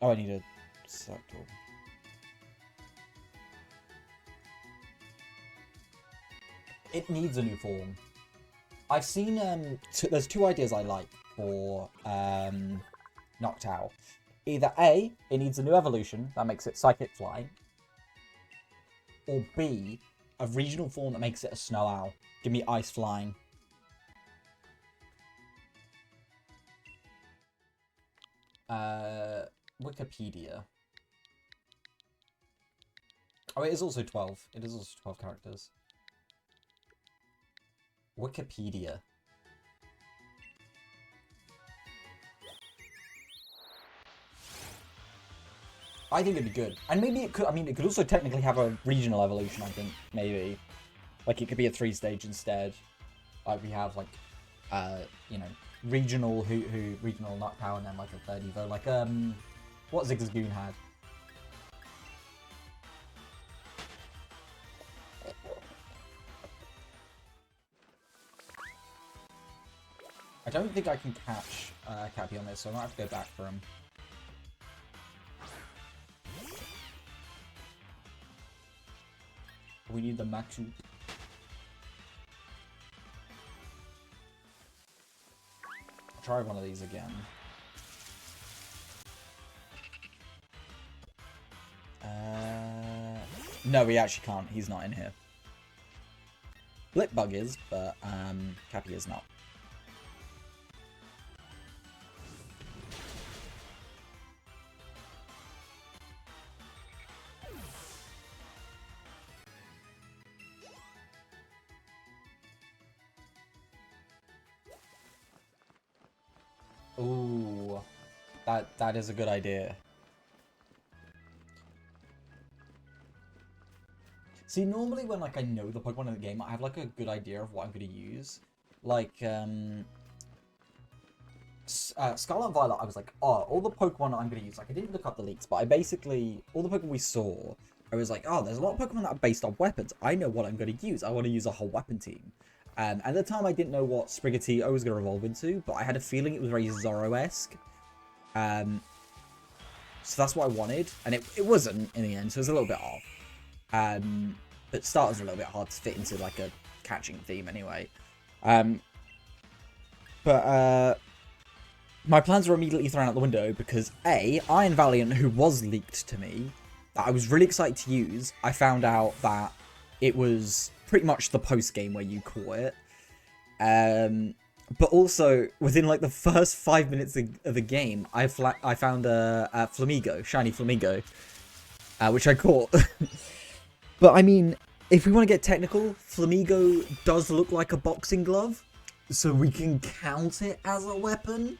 Oh, I need a select all. It needs a new form. I've seen, there's 2 ideas I like for Noctowl. Either A, it needs a new evolution that makes it Psychic Flying. Or B, a regional form that makes it a Snow Owl. Give me Ice Flying. Wikipedia. Oh, it is also 12. It is also 12 characters. Wikipedia. I think it'd be good. And maybe it could, I mean, it could also technically have a regional evolution, I think, maybe. Like, it could be a 3-stage instead. Like, we have, like, you know, regional Hoot, regional Noctowl, and then, like, a 3rd Evo. Like, what Zigzagoon had. I don't think I can catch Cappy on this, so I might have to go back for him. We need the Machu. I'll try one of these again. No, we actually can't. He's not in here. Blipbug is, but Cappy is not. Ooh, that is a good idea. See, normally when like I know the Pokemon in the game, I have like a good idea of what I'm going to use. Like, Scarlet and Violet, I was like, oh, all the Pokemon I'm going to use, like I didn't look up the leaks, but I basically, all the Pokemon we saw, I was like, oh, there's a lot of Pokemon that are based on weapons. I know what I'm going to use. I want to use a whole weapon team. At the time, I didn't know what Sprigatito was going to evolve into, but I had a feeling it was very Zoro-esque. So that's what I wanted, and it wasn't in the end, so it was a little bit off. But starters are a little bit hard to fit into like a catching theme anyway. But my plans were immediately thrown out the window because A, Iron Valiant, who was leaked to me, that I was really excited to use. I found out that it was pretty much the post game where you caught it. But also within like the first 5 minutes of the game, I found a flamingo, shiny flamingo, which I caught. But I mean, if we want to get technical, flamingo does look like a boxing glove, so we can count it as a weapon.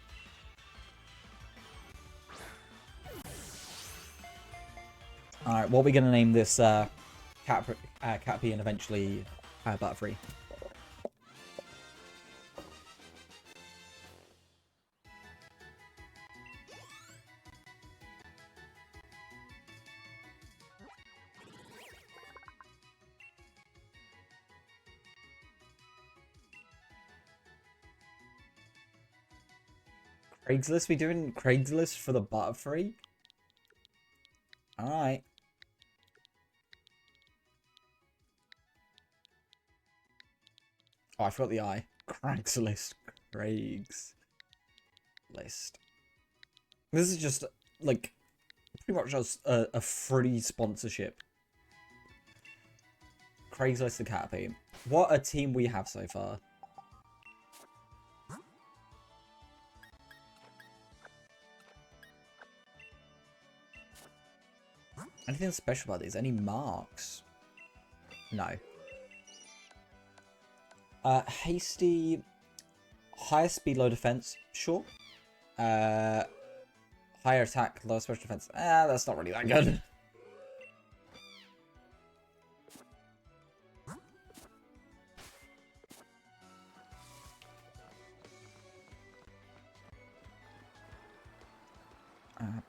Alright, what are we going to name this Caterpie and eventually Butterfree? Craigslist? We doing Craigslist for the Butterfree? Alright. Oh, I forgot the I. Craigslist. Craigslist. This is just, like, pretty much just a free sponsorship. Craigslist the Caterpie. What a team we have so far. Anything special about these? Any marks? No. Hasty. Higher speed, low defense. Sure. Higher attack, lower special defense. That's not really that good. I'm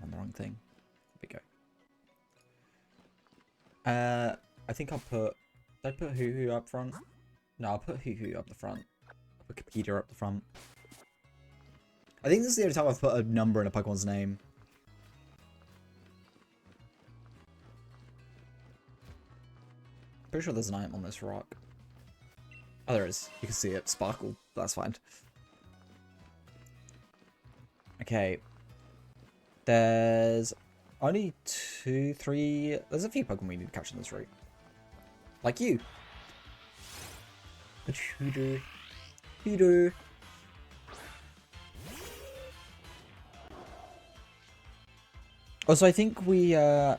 on the wrong thing. There we go. I think I'll put... Did I put Hoo-Hoo up front? No, I'll put Hoo-Hoo up the front. I'll put Wikipedia up the front. I think this is the only time I've put a number in a Pokemon's name. Pretty sure there's an item on this rock. Oh, there is. You can see it. Sparkle. That's fine. Okay. There's only 2, 3... There's a few Pokemon we need to catch on this route. Like you. Hooter. Hooter. Also, I think we, Why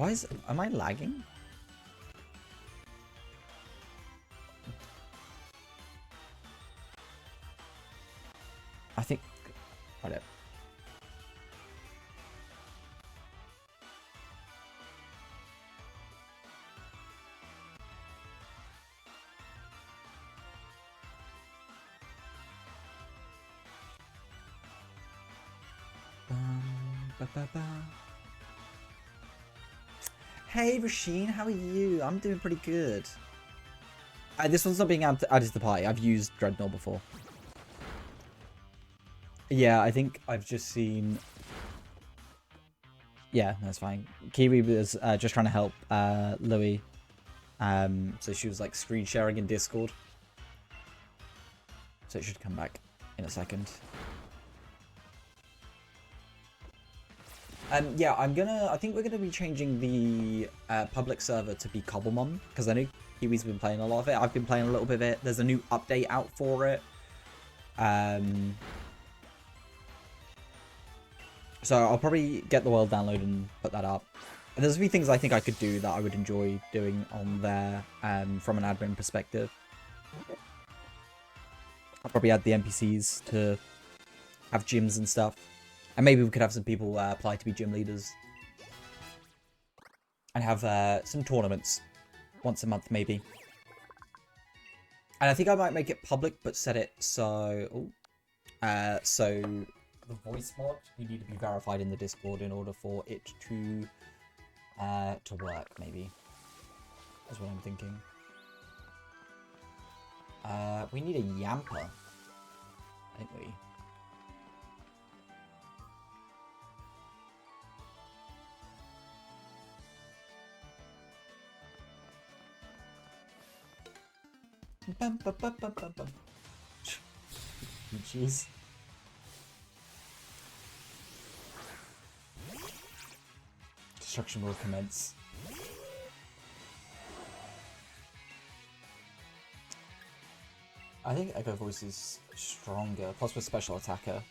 is... Am I lagging? I think... Whatever. Hey Rasheen, how are you? I'm doing pretty good. This one's not being added to the party. I've used Dreadnought before. Yeah, I think I've just seen... Yeah, that's fine. Kiwi was just trying to help Louis. So she was like screen sharing in Discord. So it should come back in a second. Yeah, I think we're gonna be changing the public server to be Cobblemon, because I know Kiwi's been playing a lot of it. I've been playing a little bit of it. There's a new update out for it. So I'll probably get the world download and put that up. And there's a few things I think I could do that I would enjoy doing on there from an admin perspective. I'll probably add the NPCs to have gyms and stuff. And maybe we could have some people apply to be gym leaders. And have some tournaments once a month, maybe. And I think I might make it public, but set it so... so the voice mod, you need to be verified in the Discord in order for it to work, maybe. That's what I'm thinking. We need a Yamper, don't we? Bum, bum, bum, bum, bum, bum. Jeez. destruction will commence. I think Echo Voice is stronger, plus with special attacker.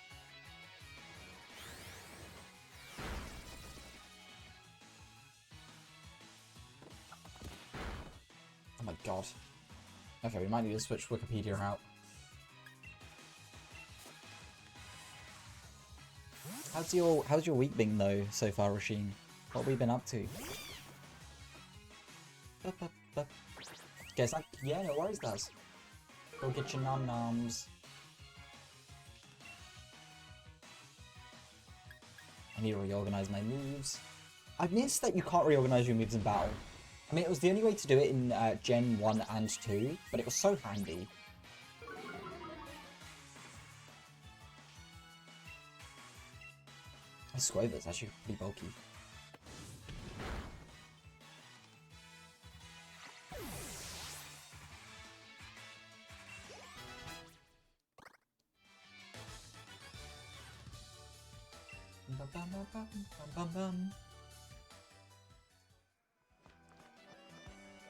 Oh my god. Okay, we might need to switch Wikipedia out. How's your week been though so far, Rasheen? What have we been up to? Guess yeah, no worries, guys. Go get your nom-noms. I need to reorganize my moves. I've noticed that you can't reorganize your moves in battle. I mean, it was the only way to do it in Gen 1 and 2, but it was so handy. This Squaver's actually pretty bulky.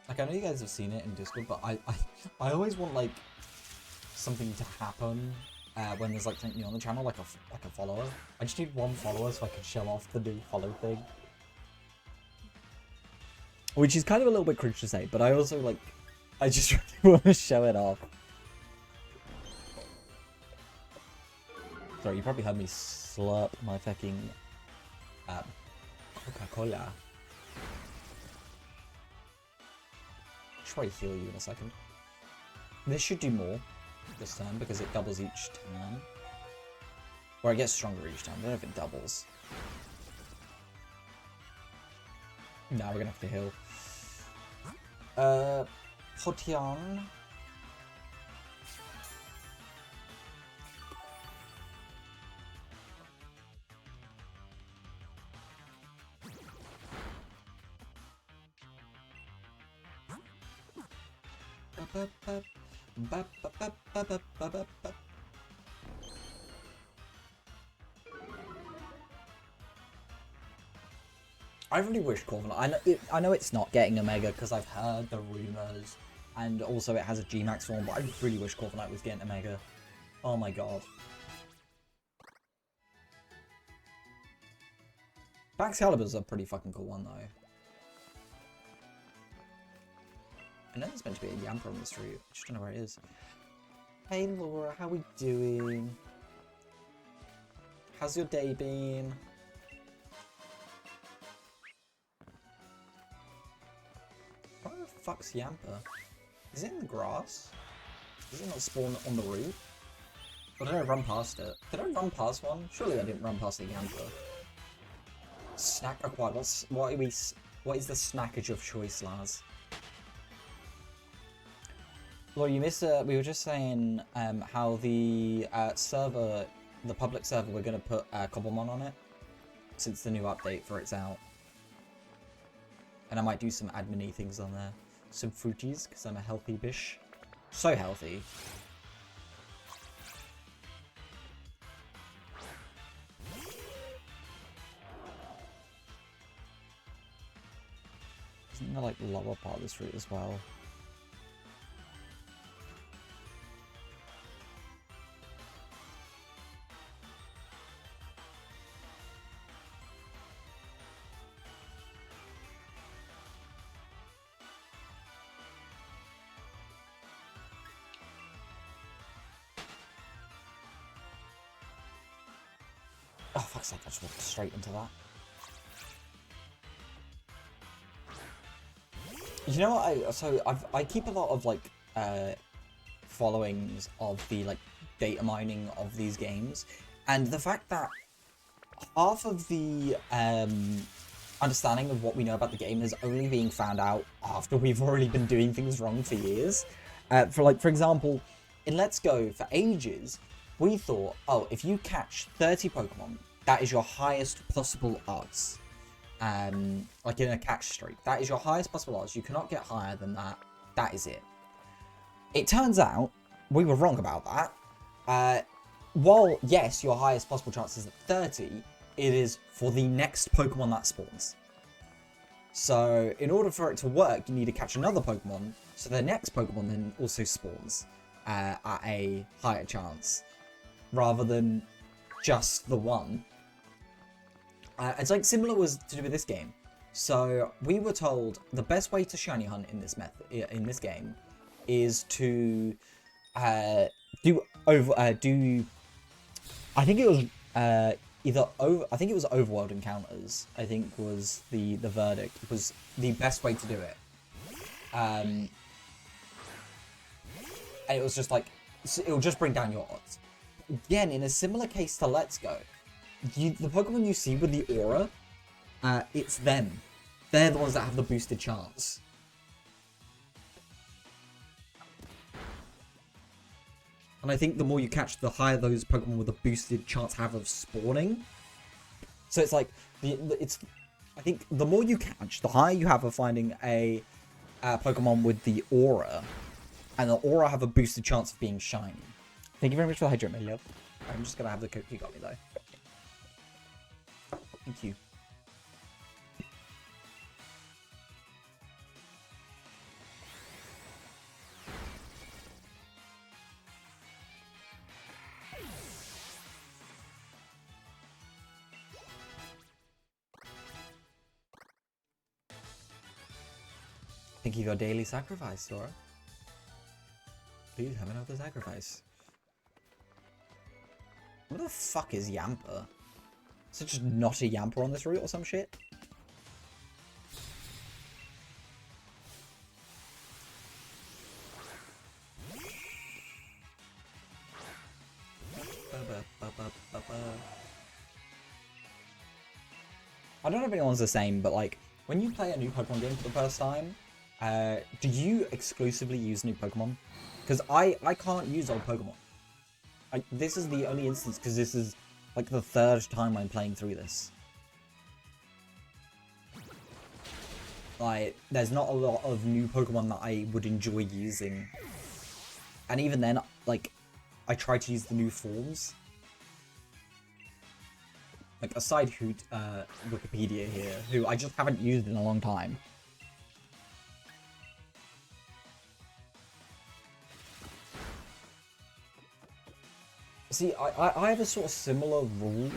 Like, I know you guys have seen it in Discord, but I always want, like, something to happen when there's, like, something new on the channel, like a follower. I just need one follower so I can show off the new follow thing. Which is kind of a little bit cringe to say, but I also, like, I just really want to show it off. Sorry, you probably heard me slurp my fucking Coca-Cola. I'll try to heal you in a second. This should do more this turn because it doubles each turn. Or it gets stronger each time. I don't know if it doubles. No, we're gonna have to heal. Potion. I really wish Corvin. I know it's not getting a Mega because I've heard the rumors, and also it has a G-Max form. But I really wish Corviknight was getting a Mega. Oh my god. Excalibur's a pretty fucking cool one though. I know there's meant to be a Yamper on the street. I just don't know where it is. Hey Laura, how we doing? How's your day been? Where the fuck's Yamper? Is it in the grass? Is it not spawn on the roof? Or did I run past it? Did I run past one? Surely I didn't run past the Yamper. Snack acquired. What is the snackage of choice, Lars? Laura, you missed we were just saying how the server, the public server, we're going to put Cobblemon on it since the new update for it's out. And I might do some admin-y things on there. Some fruities, because I'm a healthy bish. So healthy. Isn't there like the lower part of this route as well? Oh, fuck's sake, I just walked straight into that. You know what, I keep a lot of, like, followings of the, like, data mining of these games, and the fact that half of the, understanding of what we know about the game is only being found out after we've already been doing things wrong for years. For example, in Let's Go, for ages, we thought, oh, if you catch 30 Pokemon, that is your highest possible odds. Like in a catch streak. That is your highest possible odds. You cannot get higher than that. That is it. It turns out, we were wrong about that. While, yes, your highest possible chance is at 30, it is for the next Pokemon that spawns. So in order for it to work, you need to catch another Pokemon, so the next Pokemon then also spawns at a higher chance, rather than just the one. It's like similar was to do with this game. So we were told the best way to shiny hunt in this game is to do I think it was I think it was overworld encounters. I think was the verdict. It was the best way to do it. And it was just like it will just bring down your odds. Again, in a similar case to Let's Go, the Pokemon you see with the aura, it's them. They're the ones that have the boosted chance. And I think the more you catch, the higher those Pokemon with a boosted chance have of spawning. So it's like, I think the more you catch, the higher you have of finding a Pokemon with the aura. And the aura have a boosted chance of being shiny. Thank you very much for the hydrate, my love. I'm just going to have the Coke you got me, though. Thank you. Thank you for your daily sacrifice, Sora. Please have another sacrifice. What the fuck is Yamper? Is it just not a Yamper on this route or some shit? I don't know if anyone's the same, but like, when you play a new Pokemon game for the first time, do you exclusively use new Pokemon? Because I can't use old Pokemon. This is the only instance, because this is like the third time I'm playing through this. Like, there's not a lot of new Pokemon that I would enjoy using. And even then, like, I try to use the new forms. Like, aside who Wikipedia here, who I just haven't used in a long time. See, I have a sort of similar rule.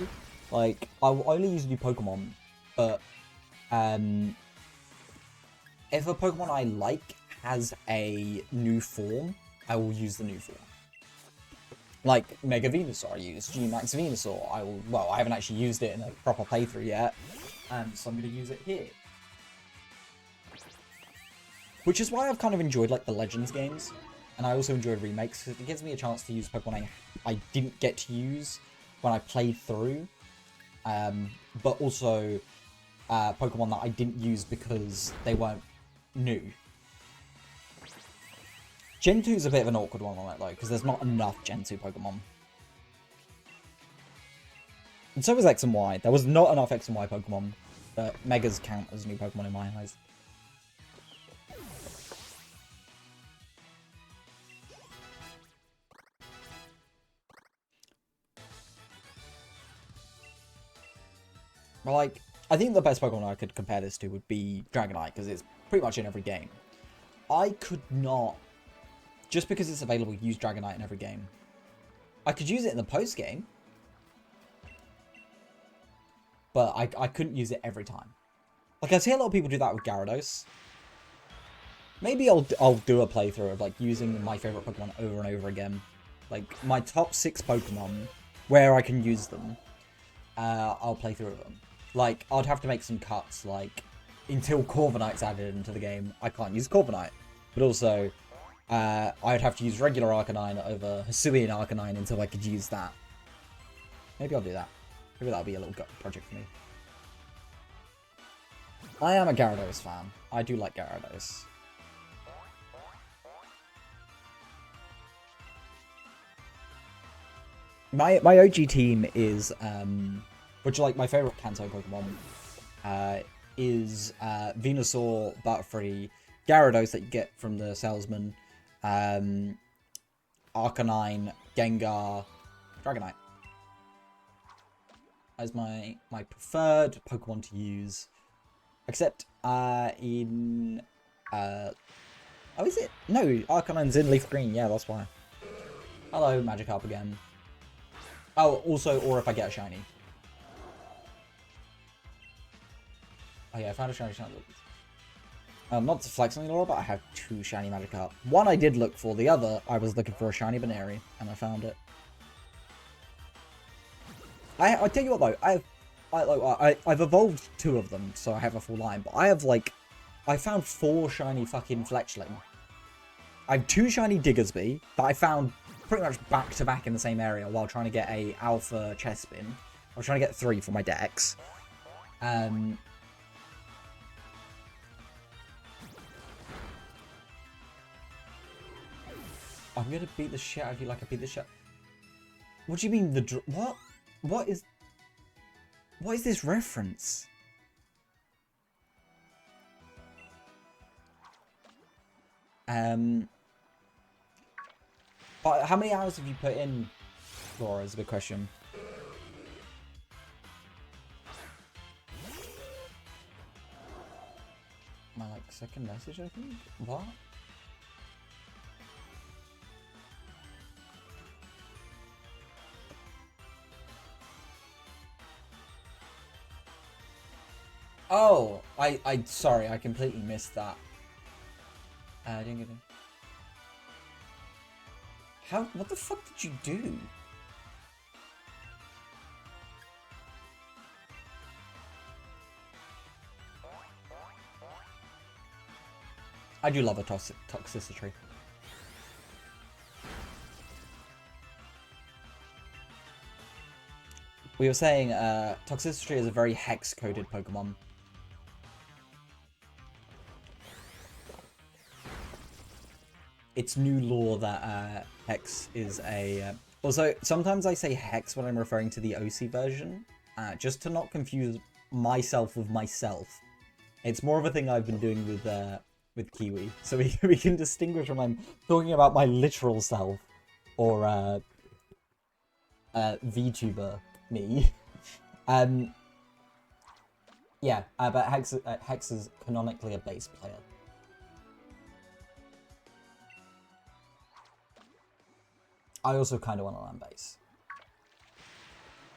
Like, I will only use new Pokemon, but if a Pokemon I like has a new form, I will use the new form. Like Mega Venusaur I used, G-Max Venusaur, well, I haven't actually used it in a proper playthrough yet, so I'm going to use it here. Which is why I've kind of enjoyed like the Legends games, and I also enjoyed remakes, because it gives me a chance to use Pokemon I didn't get to use when I played through, but also Pokemon that I didn't use because they weren't new. Gen 2 is a bit of an awkward one on it though, because there's not enough Gen 2 Pokemon. And so was X and Y. There was not enough X and Y Pokemon, but Megas count as new Pokemon in my eyes. But like, I think the best Pokemon I could compare this to would be Dragonite, because it's pretty much in every game. I could not, just because it's available, use Dragonite in every game. I could use it in the post-game, but I couldn't use it every time. Like, I see a lot of people do that with Gyarados. Maybe I'll do a playthrough of, like, using my favorite Pokemon over and over again. Like, my top 6 Pokemon, where I can use them, I'll play through them. Like, I'd have to make some cuts, like, until Corviknight's added into the game, I can't use Corviknight. But also, I'd have to use regular Arcanine over Hisuian Arcanine until I could use that. Maybe I'll do that. Maybe that'll be a little gut project for me. I am a Gyarados fan. I do like Gyarados. My OG team is, which like my favorite Kanto Pokemon, is Venusaur, Butterfree, Gyarados that you get from the salesman, Arcanine, Gengar, Dragonite. As my preferred Pokemon to use. Except in oh, is it? No, Arcanine's in leaf green. Yeah, that's why. Hello, Magikarp again. Oh, also, or if I get a shiny. Oh yeah, I found a shiny. Not to flex on the lore, but I have 2 shiny Magikarp. One I did look for, the other I was looking for a shiny Baneri, and I found it. I tell you what though, I've evolved 2 of them, so I have a full line. But I found 4 shiny fucking Fletchling. I have 2 shiny Diggersby that I found pretty much back to back in the same area while trying to get a Alpha Chespin. I was trying to get 3 for my Dex. I'm gonna beat the shit out of you like I beat the shit. What do you mean what? What is this reference? But how many hours have you put in, Laura, is a big question. My, like, second message, I think? What? Oh, sorry, I completely missed that. I didn't get it. What the fuck did you do? I do love a toxicity. We were saying, Toxicity is a very hex-coded Pokemon. It's new lore that Hex is a... Also, sometimes I say Hex when I'm referring to the OC version, just to not confuse myself with myself. It's more of a thing I've been doing with Kiwi, so we can distinguish when I'm talking about my literal self, or VTuber me. Yeah, but Hex is canonically a base player. I also kind of want to learn base.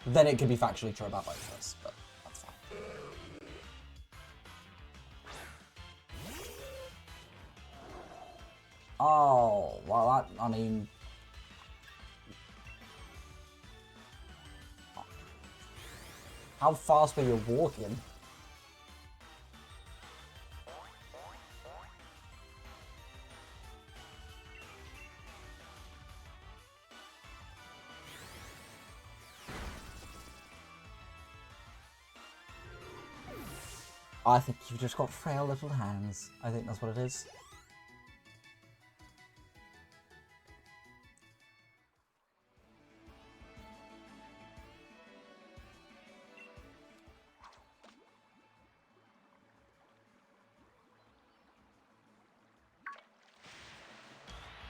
Then it could be factually true about both of us, but that's fine. Oh, well, I mean... How fast were you walking? I think you've just got frail little hands. I think that's what it is.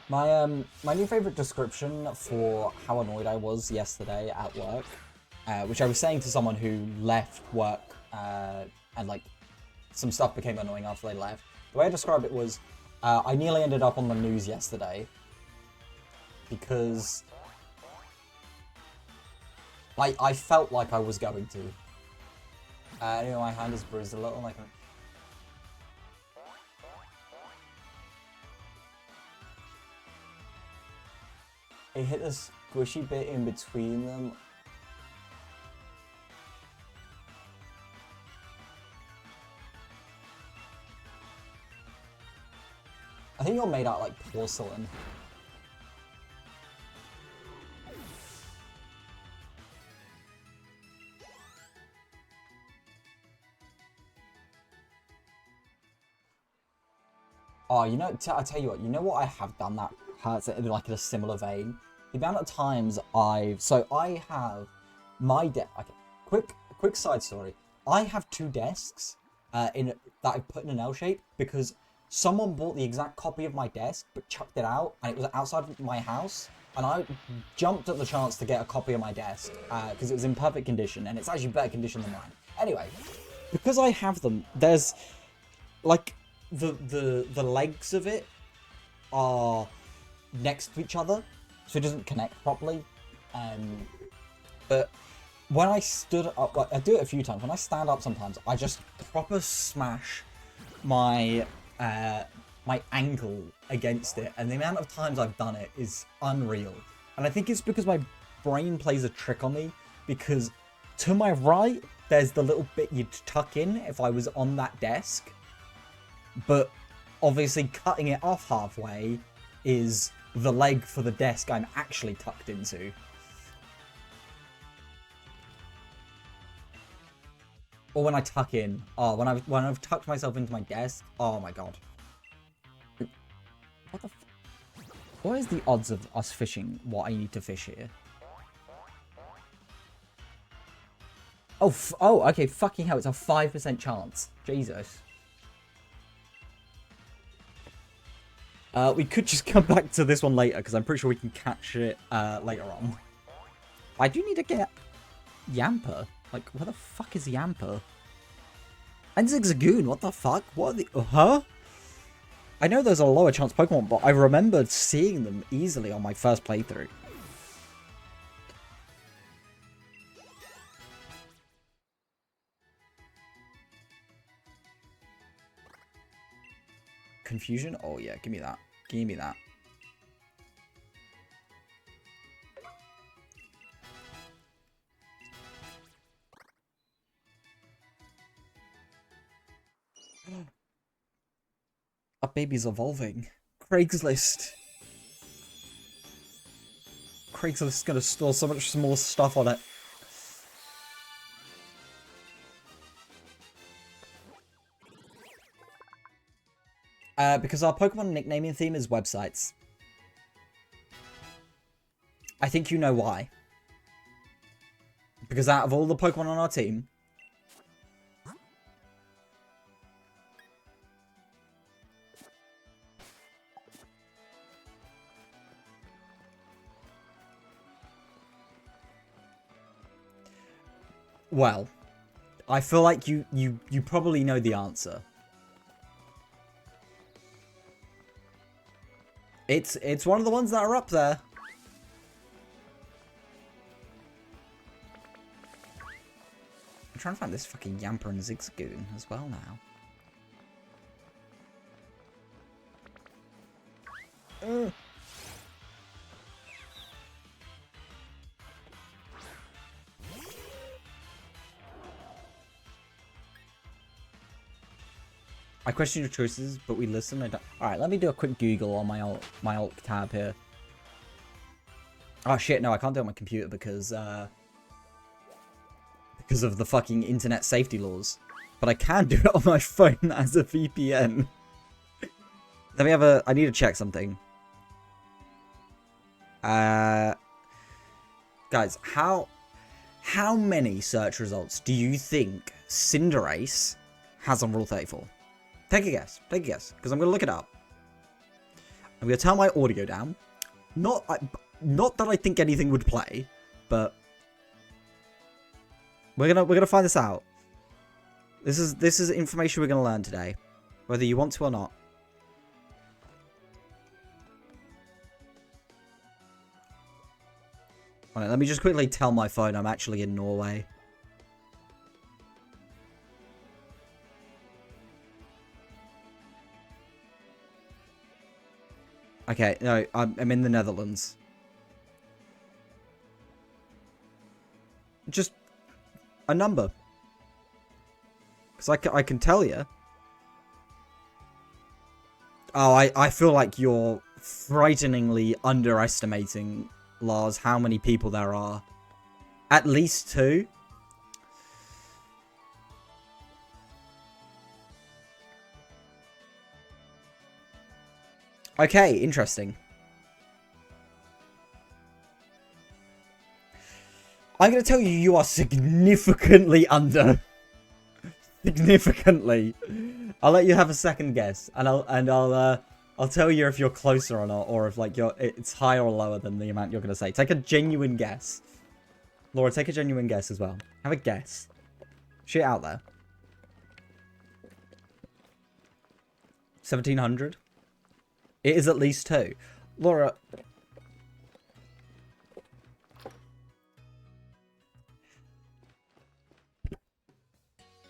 My new favourite description for how annoyed I was yesterday at work, which I was saying to someone who left work, and like, some stuff became annoying after they left. The way I described it was, I nearly ended up on the news yesterday, because I felt like I was going to. Anyway, my hand is bruised a little, like... It hit a squishy bit in between them. I think you're made out like porcelain. Oh, you know, I tell you what I have done that hurts it like in a similar vein? The amount of times I have my desk. Okay, quick side story. I have 2 desks that I put in an L shape because someone bought the exact copy of my desk but chucked it out, and it was outside of my house, and I jumped at the chance to get a copy of my desk because it was in perfect condition, and it's actually better condition than mine. Anyway, because I have them, there's like the legs of it are next to each other, so it doesn't connect properly. But when I stood up, like, I do it a few times. When I stand up, sometimes I just proper smash my my ankle against it, and the amount of times I've done it is unreal. And I think it's because my brain plays a trick on me, because to my right there's the little bit you'd tuck in if I was on that desk, but obviously cutting it off halfway is the leg for the desk I'm actually tucked into. Or when I tuck in. Oh, when I've tucked myself into my desk. Oh my god. What the what is the odds of us fishing what I need to fish here? Oh, okay, fucking hell, it's a 5% chance. Jesus. We could just come back to this one later, because I'm pretty sure we can catch it later on. I do need to get Yamper. Like, where the fuck is Yamper? And Zigzagoon, what the fuck? What are the... Huh? I know there's a lower chance Pokemon, but I remembered seeing them easily on my first playthrough. Confusion? Oh yeah, give me that. Give me that. Our baby's evolving. Craigslist. Craigslist is gonna store so much more stuff on it. Because our Pokemon nicknaming theme is websites. I think you know why. Because out of all the Pokemon on our team, well, I feel like you probably know the answer. It's one of the ones that are up there. I'm trying to find this fucking Yamper and Zigzagoon as well now. I question your choices, but we listen. Alright, let me do a quick Google on my alt tab here. Oh shit, no, I can't do it on my computer because of the fucking internet safety laws. But I can do it on my phone as a VPN. Let me have a... I need to check something. Guys, how many search results do you think Cinderace has on Rule 34? Take a guess. Take a guess. Because I'm going to look it up. I'm going to turn my audio down. Not that I think anything would play, but we're gonna find this out. This is information we're gonna learn today, whether you want to or not. Alright, let me just quickly tell my phone I'm actually in Norway. Okay, no, I'm in the Netherlands. Just a number. Because I can tell you. Oh, I feel like you're frighteningly underestimating, Lars, how many people there are. At least 2. Okay, interesting. I'm going to tell you, you are significantly under. Significantly. I'll let you have a second guess, and I'll tell you if you're closer or not, or if like it's higher or lower than the amount you're going to say. Take a genuine guess. Laura, take a genuine guess as well. Have a guess. Shit out there. 1700? It is at least 2. Laura...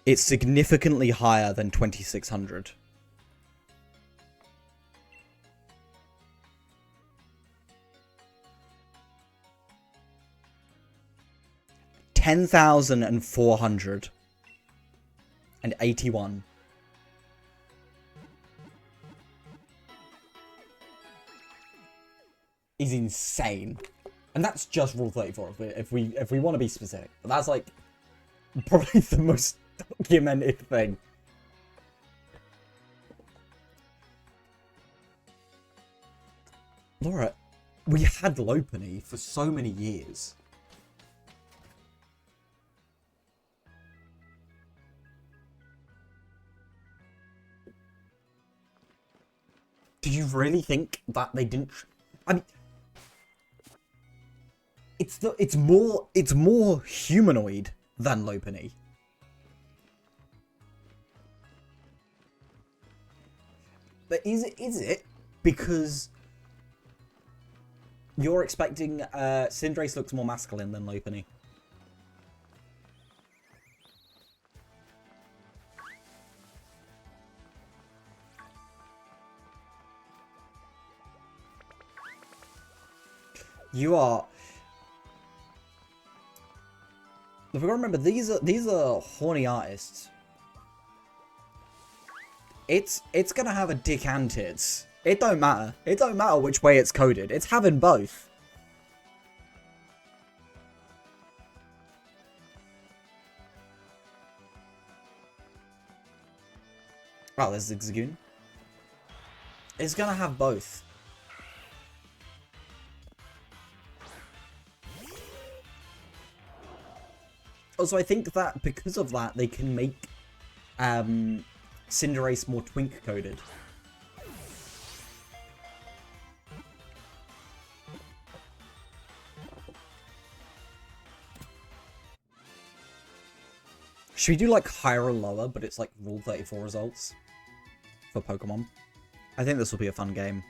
It's significantly higher than 2600. $10,481 is insane, and that's just Rule 34 if we want to be specific. But that's like probably the most documented thing. Laura, we had Lopunny for so many years. Do you really think that they didn't? I mean, it's more humanoid than Lopunny. But is it because you're expecting Cinderace looks more masculine than Lopunny? You are. If we gotta remember, these are horny artists. It's gonna have a dick and tits. It don't matter. It don't matter which way it's coded. It's having both. Oh, there's Zigzagoon. It's gonna have both. Also, I think that because of that, they can make Cinderace more twink coded. Should we do like higher or lower, but it's like Rule 34 results for Pokemon? I think this will be a fun game.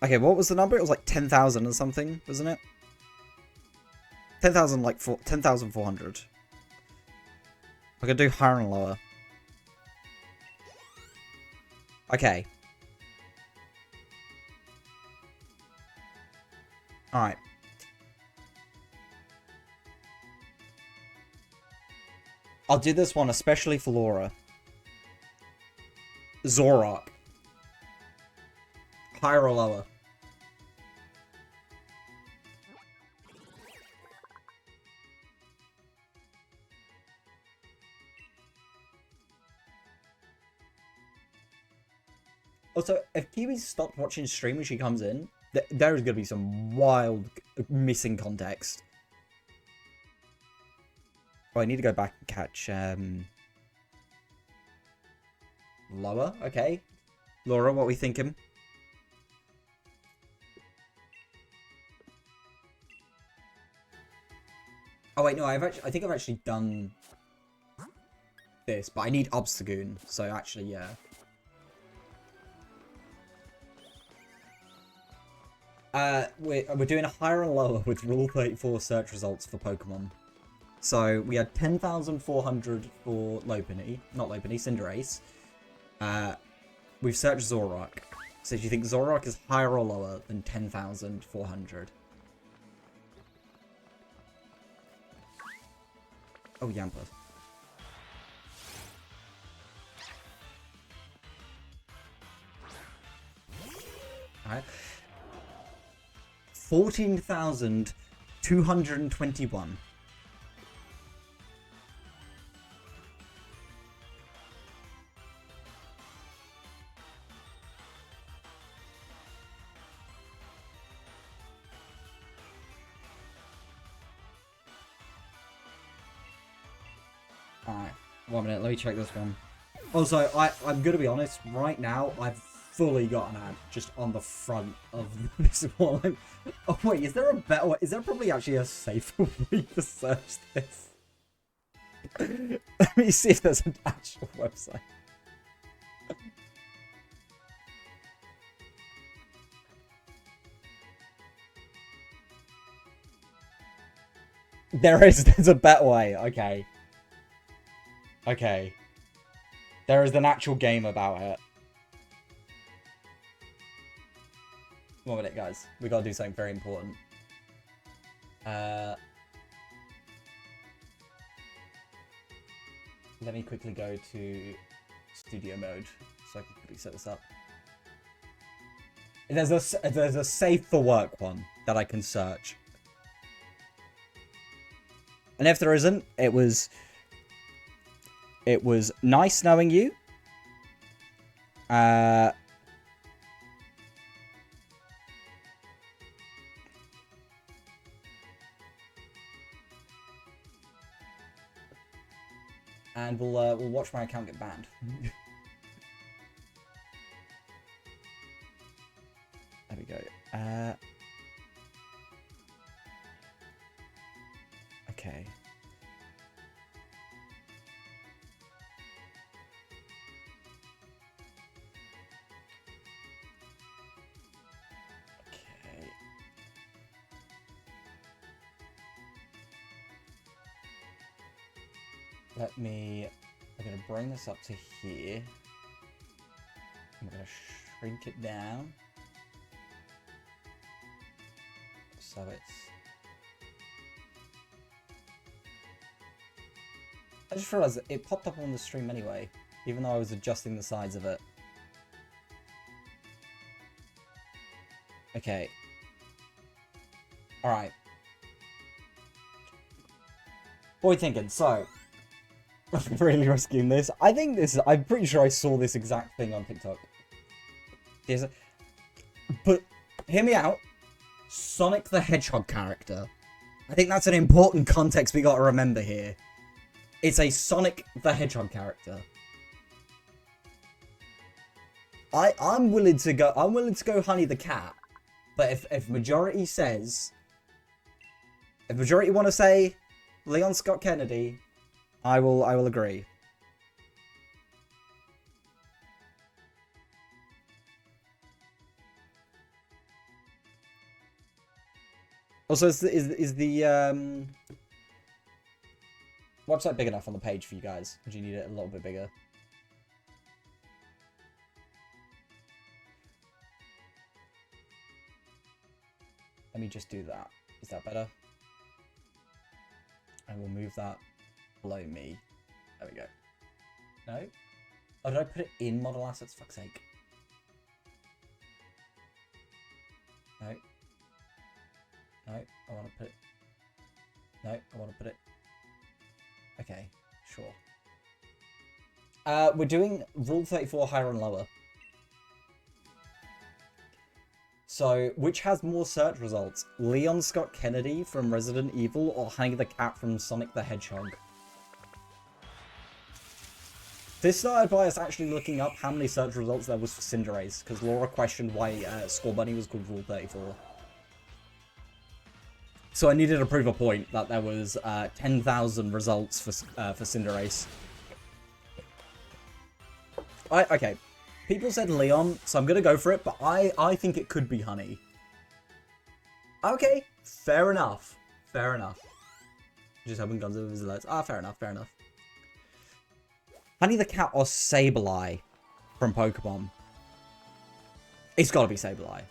Okay, what was the number? It was like 10,000 or something, wasn't it? 10,000, like 10,400. I can do higher and lower. Okay. Alright. I'll do this one especially for Laura. Zoroark. Higher or lower? Also, if Kiwi stopped watching stream when she comes in, there is going to be some wild missing context. Oh, I need to go back and catch, lower, okay. Laura, what are we thinking? Oh wait, no, I think I've actually done this, but I need Obstagoon, so actually, yeah. We're doing a higher and lower with Rule 34 search results for Pokemon. So we had 10,400 for Lopunny, not Lopunny, Cinderace. We've searched Zoroark. So do you think Zoroark is higher or lower than 10,400? Oh, Yamper. Alright. 14,221. Alright, 1 minute, let me check this one. Also, I'm gonna be honest, right now, I've fully got an ad just on the front of this one. Oh wait, is there a better way? Is there probably actually a safer way to search this? Let me see if there's an actual website. There's a better way. Okay. Okay. There is an actual game about it. 1 minute, guys. We gotta do something very important. Let me quickly go to studio mode so I can quickly set this up. There's a safe for work one that I can search. And if there isn't, it was nice knowing you. And we'll watch my account get banned. There we go. Okay. Okay. I'm gonna bring this up to here. I'm gonna shrink it down. So I just realized it popped up on the stream anyway, even though I was adjusting the size of it. Okay. Alright. Boy thinking, so I'm really risking this. I'm pretty sure I saw this exact thing on TikTok. But hear me out. Sonic the Hedgehog character. I think that's an important context we gotta remember here. It's a Sonic the Hedgehog character. I'm willing to go Honey the Cat. But if majority says, if majority want to say Leon Scott Kennedy, I will agree. Also, is the website big enough on the page for you guys? Or do you need it a little bit bigger? Let me just do that. Is that better? I will move that below me. There we go. No? Oh, did I put it in model assets? Fuck's sake. No. No, I want to put it... No, I want to put it... Okay, sure. We're doing Rule 34 higher and lower. So, which has more search results? Leon Scott Kennedy from Resident Evil or Honey the Cat from Sonic the Hedgehog? This started by us actually looking up how many search results there was for Cinderace, because Laura questioned why Score Bunny was called Rule 34. So I needed to prove a point that there was 10,000 results for Cinderace. Okay. People said Leon, so I'm going to go for it, but I think it could be Honey. Okay, fair enough. Fair enough. Just hoping guns over his alerts. Ah, fair enough, fair enough. Honey the Cat or Sableye from Pokemon? It's got to be Sableye.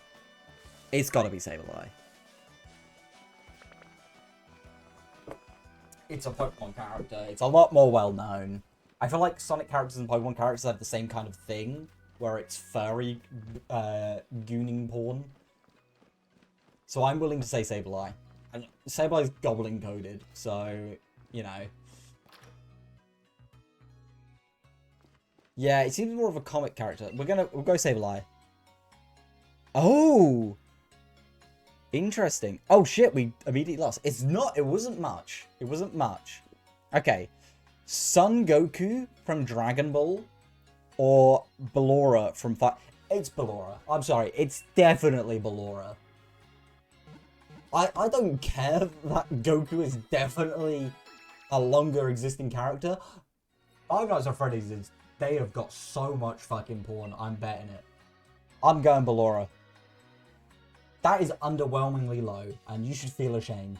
It's got to be Sableye. It's a Pokemon character. It's a lot more well-known. I feel like Sonic characters and Pokemon characters have the same kind of thing, where it's furry gooning porn. So I'm willing to say Sableye. And Sableye's goblin coded, so, you know. Yeah, it seems more of a comic character. We'll go Sableye. Oh! Interesting. Oh shit, we immediately lost. It wasn't much. It wasn't much. Okay. Son Goku from Dragon Ball or Ballora from It's Ballora. I'm sorry. It's definitely Ballora. I don't care that Goku is definitely a longer existing character. Five Nights at Freddy's is, they have got so much fucking porn, I'm betting it. I'm going Ballora. That is underwhelmingly low, and you should feel ashamed.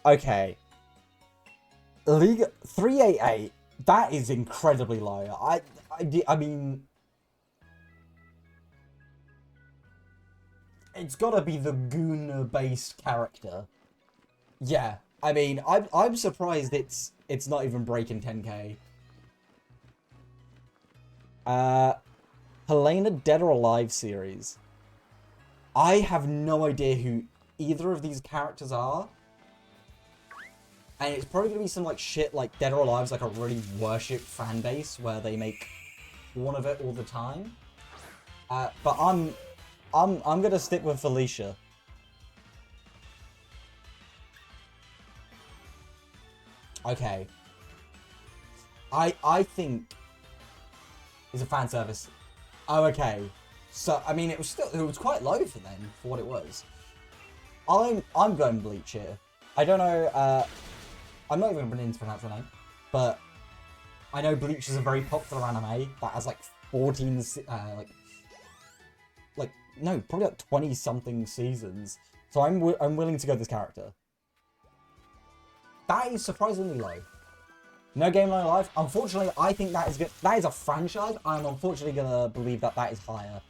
Okay. League 388. That is incredibly low. I mean, it's gotta be the Goon-based character. Yeah, I mean, I'm surprised it's not even breaking 10k. Helena Dead or Alive series. I have no idea who either of these characters are. And it's probably gonna be some like shit like Dead or Alive's like a really worshipped fan base where they make one of it all the time. But I'm gonna stick with Felicia. Okay. I think it's a fan service. Oh, okay. So I mean, it was quite low for them for what it was. I'm going Bleach here. I don't know. I'm not even going to pronounce her name, but I know Bleach is a very popular anime that has like 14, no, probably like 20 something seasons. So I'm willing to go this character. That is surprisingly low. No Game No Life. Unfortunately, I think that is a franchise. I'm unfortunately gonna believe that is higher.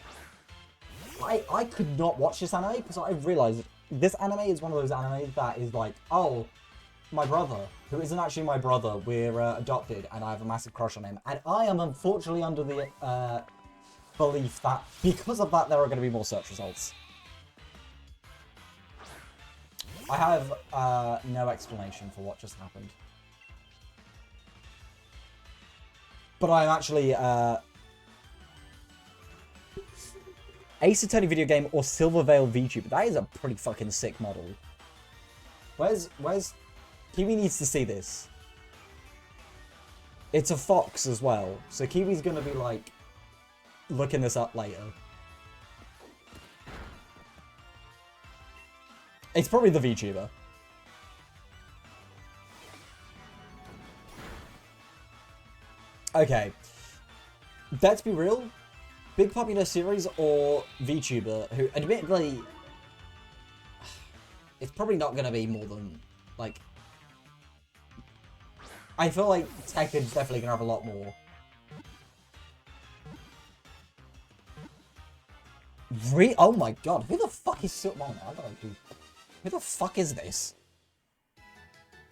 I could not watch this anime because I realized this anime is one of those animes that is like, oh, my brother, who isn't actually my brother, we're adopted, and I have a massive crush on him. And I am unfortunately under the belief that because of that, there are going to be more search results. I have no explanation for what just happened. But I'm actually Ace Attorney video game or Silver Veil VTuber. That is a pretty fucking sick model. Where's Kiwi needs to see this. It's a fox as well, so Kiwi's gonna be like looking this up later. It's probably the VTuber. Okay. Let's be real. Big popular series or VTuber who admittedly it's probably not gonna be more than like I feel like Tekken's definitely gonna have a lot more. Oh my god, who the fuck is Siltmon? Who the fuck is this?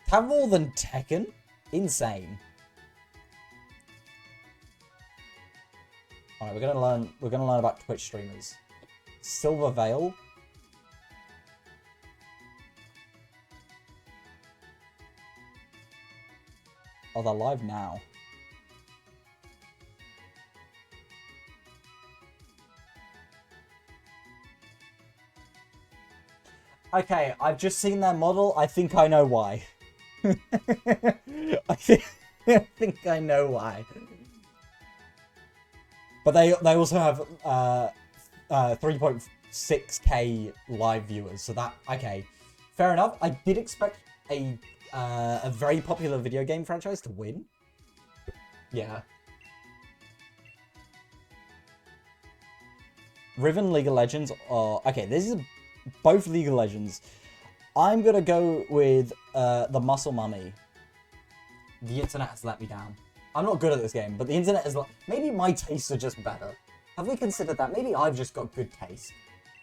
Have more than Tekken? Insane. Alright, we're gonna learn about Twitch streamers. Silver Veil. Oh, they're live now. Okay, I've just seen their model. I think I know why. I think I know why. But they also have 3.6k live viewers, so that okay, fair enough. I did expect a very popular video game franchise to win. Yeah. Riven League of Legends are okay. This is both League of Legends. I'm gonna go with the Muscle Mummy. The internet has let me down. I'm not good at this game, but the internet is like... Maybe my tastes are just better. Have we considered that? Maybe I've just got good taste.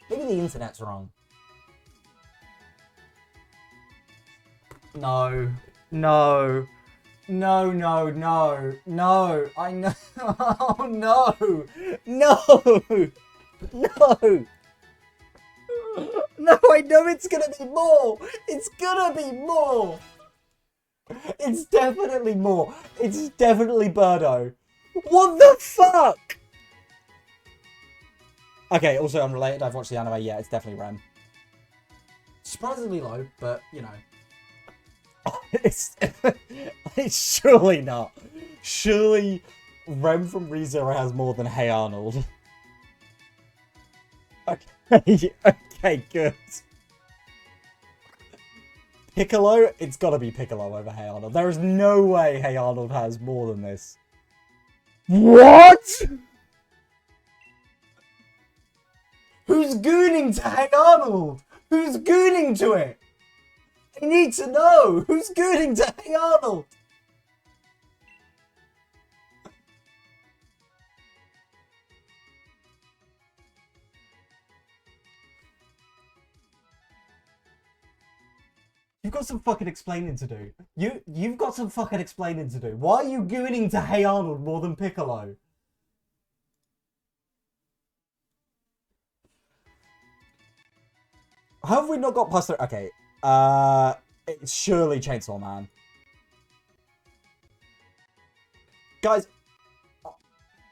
Maybe the internet's wrong. No. No. No, no, no. No. I know. Oh, no. No. No. No, I know it's gonna be more. It's gonna be more. It's definitely more. It's definitely Birdo. What the fuck? Okay, also unrelated. I've watched the anime. Yeah, it's definitely Rem. Surprisingly low, but, you know. it's surely not. Surely Rem from ReZero has more than Hey Arnold. Okay, okay, good. Piccolo? It's gotta be Piccolo over Hey Arnold. There is no way Hey Arnold has more than this. What? Who's gooning to Hey Arnold? Who's gooning to it? I need to know. Who's gooning to Hey Arnold? You've got some fucking explaining to do. You've got some fucking explaining to do. Why are you gooning to Hey Arnold more than Piccolo? How have we not got past the... Okay. It's surely Chainsaw Man. Guys,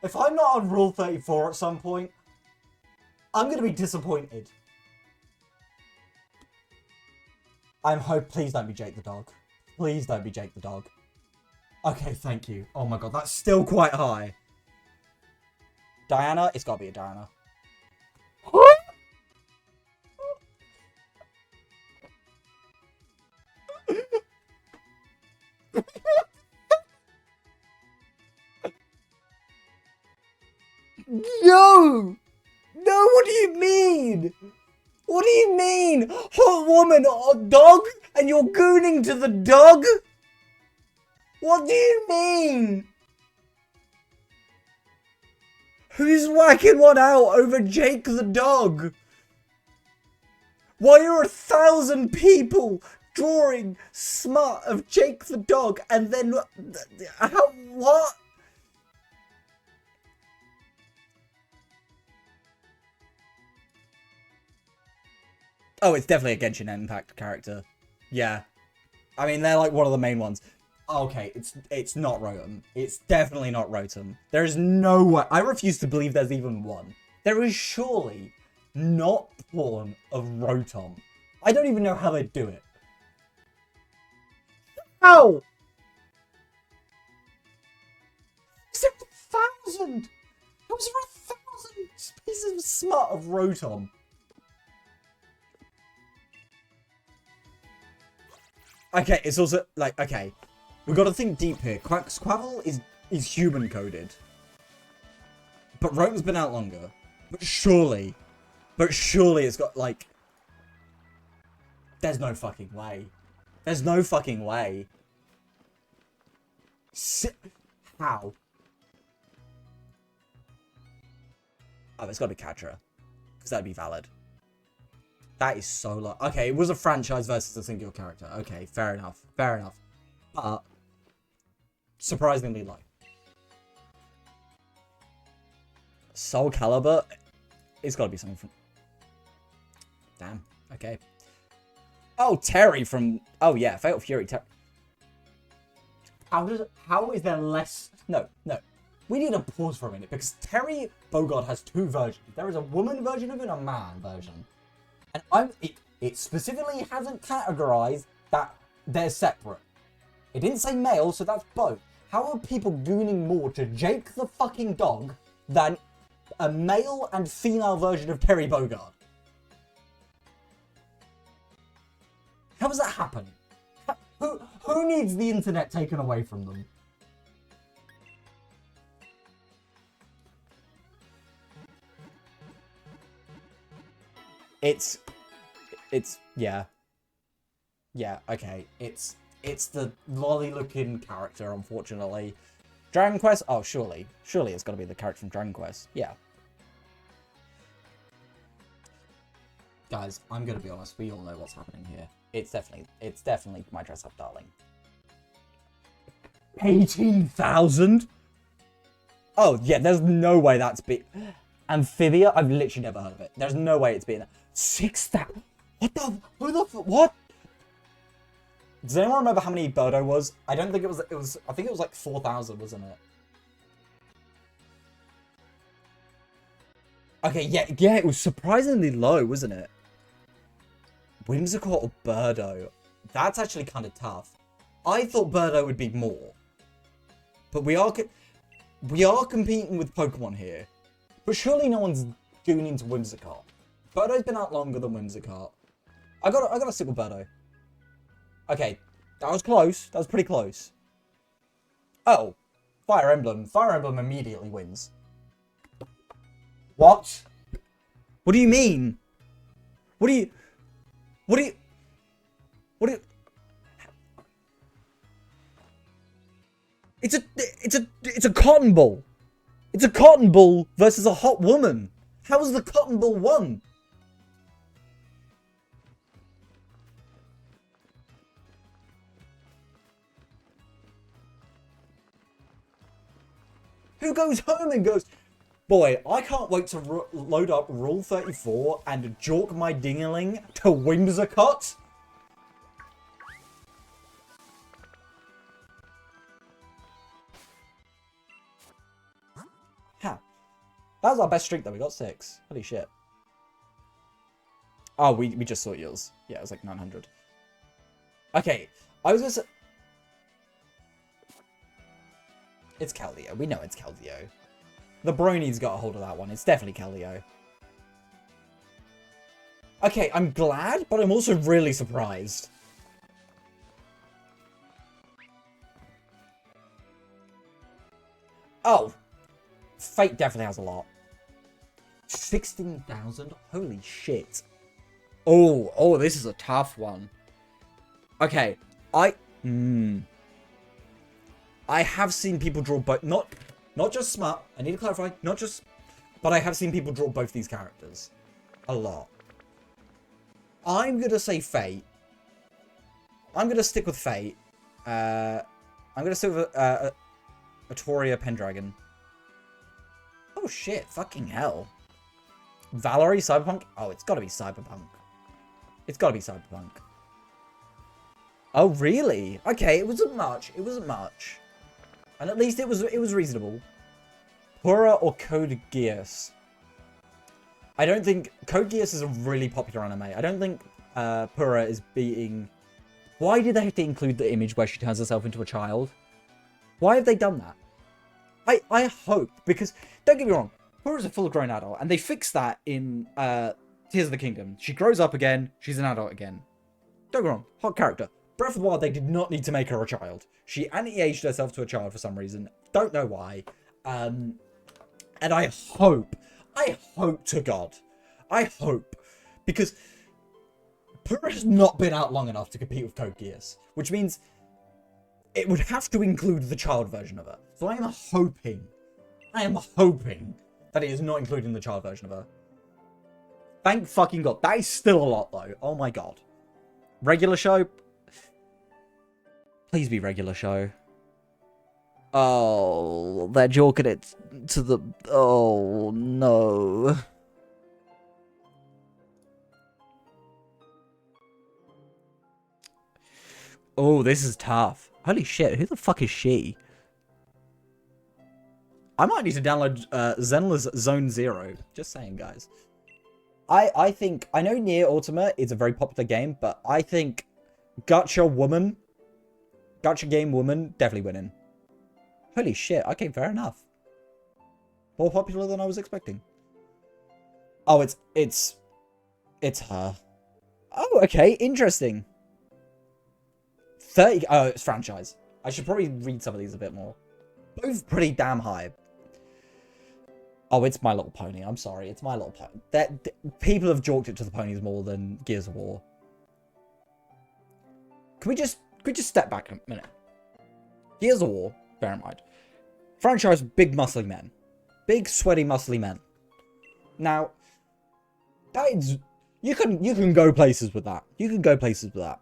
if I'm not on Rule 34 at some point, I'm gonna be disappointed. Please don't be Jake the dog. Please don't be Jake the dog. Okay, thank you. Oh my god, that's still quite high. Diana? It's gotta be a Diana. No! No, what do you mean? What do you mean? Hot woman or dog? And you're gooning to the dog? What do you mean? Who's whacking one out over Jake the dog? Why are 1,000 people drawing smut of Jake the dog and then... How... What? Oh, it's definitely a Genshin Impact character. Yeah. I mean, they're like one of the main ones. Okay, it's not Rotom. It's definitely not Rotom. There is no way. I refuse to believe there's even one. There is surely not porn of Rotom. I don't even know how they do it. How? Is there 1,000? How is there 1,000 pieces of smut of Rotom? Okay, it's also, like, okay. We've got to think deep here. Squabble is human-coded. But Rotom's been out longer. But surely it's got, like... There's no fucking way. There's no fucking way. How? Oh, it's got to be Catra. Because that'd be valid. That is so low. Okay, it was a franchise versus a single character. Okay, fair enough. Fair enough. But surprisingly low. Soul Calibur? It's got to be something from... Damn. Okay. Oh, Terry from... Oh, yeah. Fatal Fury. How is there less... No. We need to pause for a minute because Terry Bogard has two versions. There is a woman version of it and a man version. And it specifically hasn't categorized that they're separate. It didn't say male, so that's both. How are people gooning more to Jake the fucking dog than a male and female version of Terry Bogard? How does that happen? Who needs the internet taken away from them? Yeah. Yeah, okay. It's the lolly-looking character, unfortunately. Dragon Quest? Oh, surely. Surely it's got to be the character from Dragon Quest. Yeah. Guys, I'm going to be honest. We all know what's happening here. It's definitely My Dress Up Darling. 18,000? Oh, yeah, there's no way that's Amphibia? I've literally never heard of it. There's no way it's been 6,000. What? Does anyone remember how many Birdo was? I don't think it was, I think it was like 4,000, wasn't it? Okay, yeah, it was surprisingly low, wasn't it? Whimsicott or Birdo? That's actually kind of tough. I thought Birdo would be more. But we are competing with Pokemon here. But surely no one's gooning to Whimsicott. Birdo's been out longer than Whimsicott. I gotta stick with Birdo. Okay, that was close. That was pretty close. Oh, Fire Emblem. Fire Emblem immediately wins. What? What do you mean? What do you... It's a cotton ball. It's a cotton ball versus a hot woman. How is the cotton ball won? Who goes home and goes, boy, I can't wait to load up Rule 34 and jork my dingaling to Whimsicott? Ha. That was our best streak though, we got 6. Holy shit. Oh, we just saw yours. Yeah, it was like 900. Okay, I was gonna say... It's Keldeo. We know it's Keldeo. The Brony's got a hold of that one. It's definitely Keldeo. Okay, I'm glad, but I'm also really surprised. Oh. Fate definitely has a lot. 16,000? Holy shit. Oh, this is a tough one. Okay, I have seen people draw both, not just Smut, I need to clarify, not just, but I have seen people draw both these characters. A lot. I'm gonna say Fate. I'm gonna stick with Fate. I'm gonna stick with Atoria Pendragon. Oh shit, fucking hell. Valerie, Cyberpunk? Oh, it's gotta be Cyberpunk. It's gotta be Cyberpunk. Oh, really? Okay, it wasn't much. It wasn't much. And at least it was reasonable. Pura or Code Geass? I don't think... Code Geass is a really popular anime. I don't think Pura is being... Why did they have to include the image where she turns herself into a child? Why have they done that? I hope, because... Don't get me wrong. Pura's a full-grown adult, and they fixed that in Tears of the Kingdom. She grows up again. She's an adult again. Don't get me wrong. Hot character. Breath of the Wild, they did not need to make her a child. She anti-aged herself to a child for some reason. Don't know why. And I hope to God, I hope, because Pura has not been out long enough to compete with Code Geass, which means it would have to include the child version of her. So I am hoping that it is not including the child version of her. Thank fucking God. That is still a lot, though. Oh my God. Regular show? Please be regular show. Oh, they're joking it to the... Oh, no. Oh, this is tough. Holy shit, who the fuck is she? I might need to download Zenla's Zone Zero. Just saying, guys. I think... I know Nier Automata is a very popular game, but I think Gacha Game Woman definitely winning. Holy shit. Okay, fair enough. More popular than I was expecting. Oh, it's her. Oh, okay. Interesting. 30... Oh, it's franchise. I should probably read some of these a bit more. Both pretty damn high. Oh, it's My Little Pony. I'm sorry. It's My Little Pony. People have jorked it to the ponies more than Gears of War. Can we just step back a minute? Gears of War, bear in mind. Franchise, big muscly men. Big, sweaty, muscly men. Now, that is... You can go places with that. You can go places with that.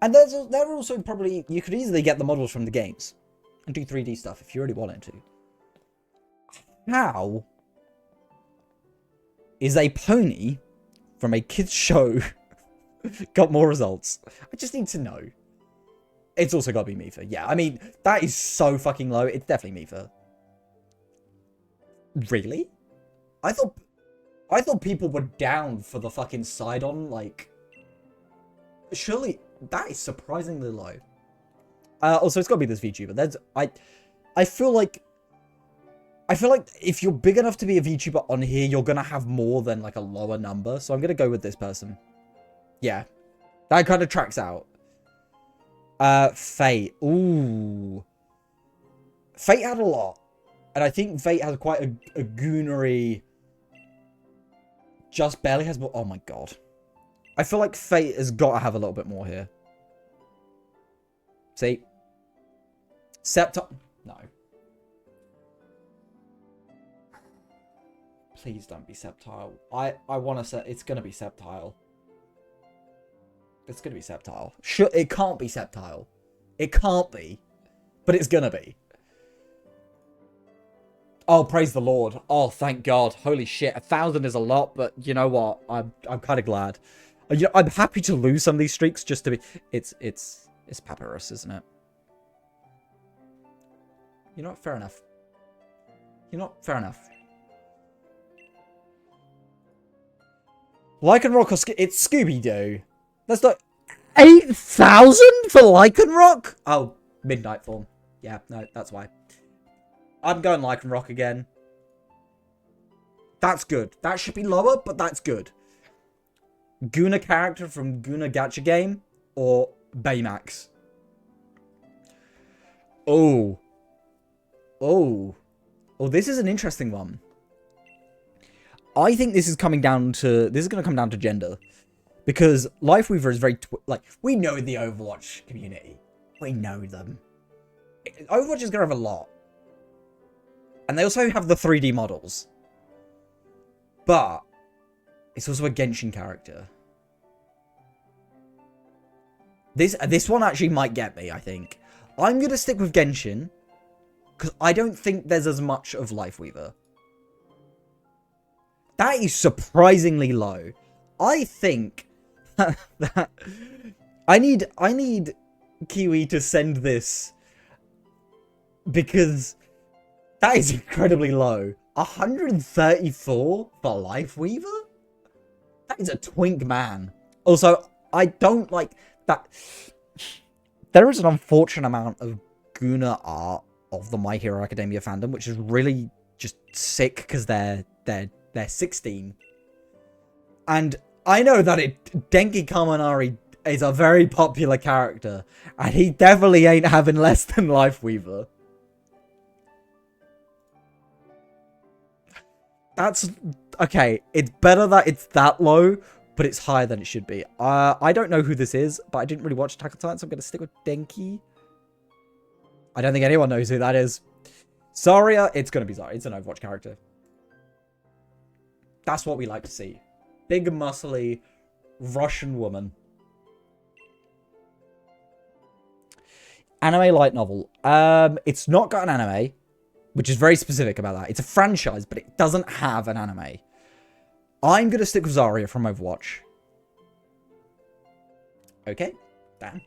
And there are also probably... You could easily get the models from the games. And do 3D stuff if you really wanted to. How is a pony from a kid's show got more results? I just need to know. It's also got to be Mifa. Yeah, I mean, that is so fucking low. It's definitely Mifa. Really? I thought people were down for the fucking side-on, like... Surely, that is surprisingly low. Also, it's got to be this VTuber. I feel like... I feel like if you're big enough to be a VTuber on here, you're going to have more than like a lower number. So I'm going to go with this person. Yeah. That kind of tracks out. Fate. Ooh. Fate had a lot. And I think Fate has quite a goonery... Just barely has more... Oh my god. I feel like Fate has got to have a little bit more here. See? Septile... No. Please don't be Septile. I want to say... It's going to be Septile. It's going to be Septile. Sure, it can't be Septile. It can't be. But it's going to be. Oh, praise the Lord. Oh, thank God. Holy shit. 1,000 is a lot, but you know what? I'm kind of glad. You know, I'm happy to lose some of these streaks just to be... It's Papyrus, isn't it? You know what? Fair enough. You know what? Fair enough. Lycanroc or... It's Scooby-Doo. That's not... 8,000 for Lycanroc? Oh, Midnight Form. Yeah, no, that's why. I'm going Lycanroc again. That's good. That should be lower, but that's good. Guna character from Guna Gacha game or Baymax? Oh. Oh. Oh, this is an interesting one. I think this is coming down to... This is going to come down to gender. Because Lifeweaver is very... Like, we know the Overwatch community. We know them. Overwatch is going to have a lot. And they also have the 3D models. But it's also a Genshin character. This one actually might get me, I think. I'm going to stick with Genshin. Because I don't think there's as much of Lifeweaver. That is surprisingly low. I think that... I need Kiwi to send this. Because... That is incredibly low. 134 for Lifeweaver? That is a twink, man. Also, I don't like that. There is an unfortunate amount of Guna art of the My Hero Academia fandom, which is really just sick because they're 16. And I know that Denki Kaminari is a very popular character, and he definitely ain't having less than Lifeweaver. That's... Okay, it's better that it's that low, but it's higher than it should be. I don't know who this is, but I didn't really watch Attack on Titan, so I'm going to stick with Denki. I don't think anyone knows who that is. Zarya, it's going to be Zarya. It's an Overwatch character. That's what we like to see. Big, muscly, Russian woman. Anime light novel. It's not got an anime. Which is very specific about that. It's a franchise, but it doesn't have an anime. I'm going to stick with Zarya from Overwatch. Okay. Damn.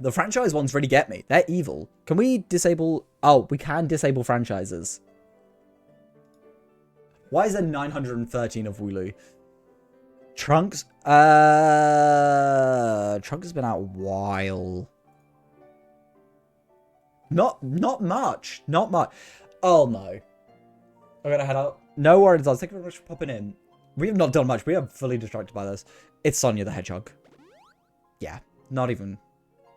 The franchise ones really get me. They're evil. Can we disable... Oh, we can disable franchises. Why is there 913 of Wooloo? Trunks? Trunks has been out a while. Not much. Not much. Oh, no. I'm going to head out. No worries. Thank you very much for popping in. We have not done much. We are fully distracted by this. It's Sonya the Hedgehog. Yeah. Not even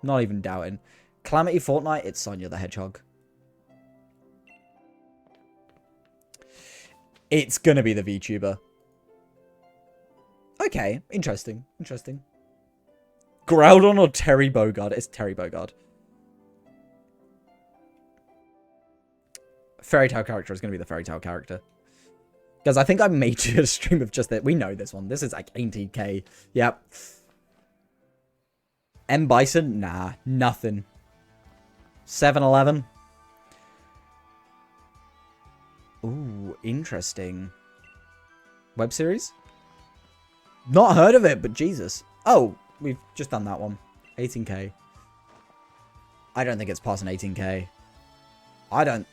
doubting. Calamity Fortnite, it's Sonya the Hedgehog. It's going to be the VTuber. Okay. Interesting. Interesting. Groudon or Terry Bogard? It's Terry Bogard. Fairy Tail character is going to be the Fairy Tail character. Guys, I think I made you a stream of just that. We know this one. This is like 18k. Yep. M. Bison? Nah, nothing. 7-Eleven? Ooh, interesting. Web series? Not heard of it, but Jesus. Oh, we've just done that one. 18k. I don't think it's past an 18k. I don't...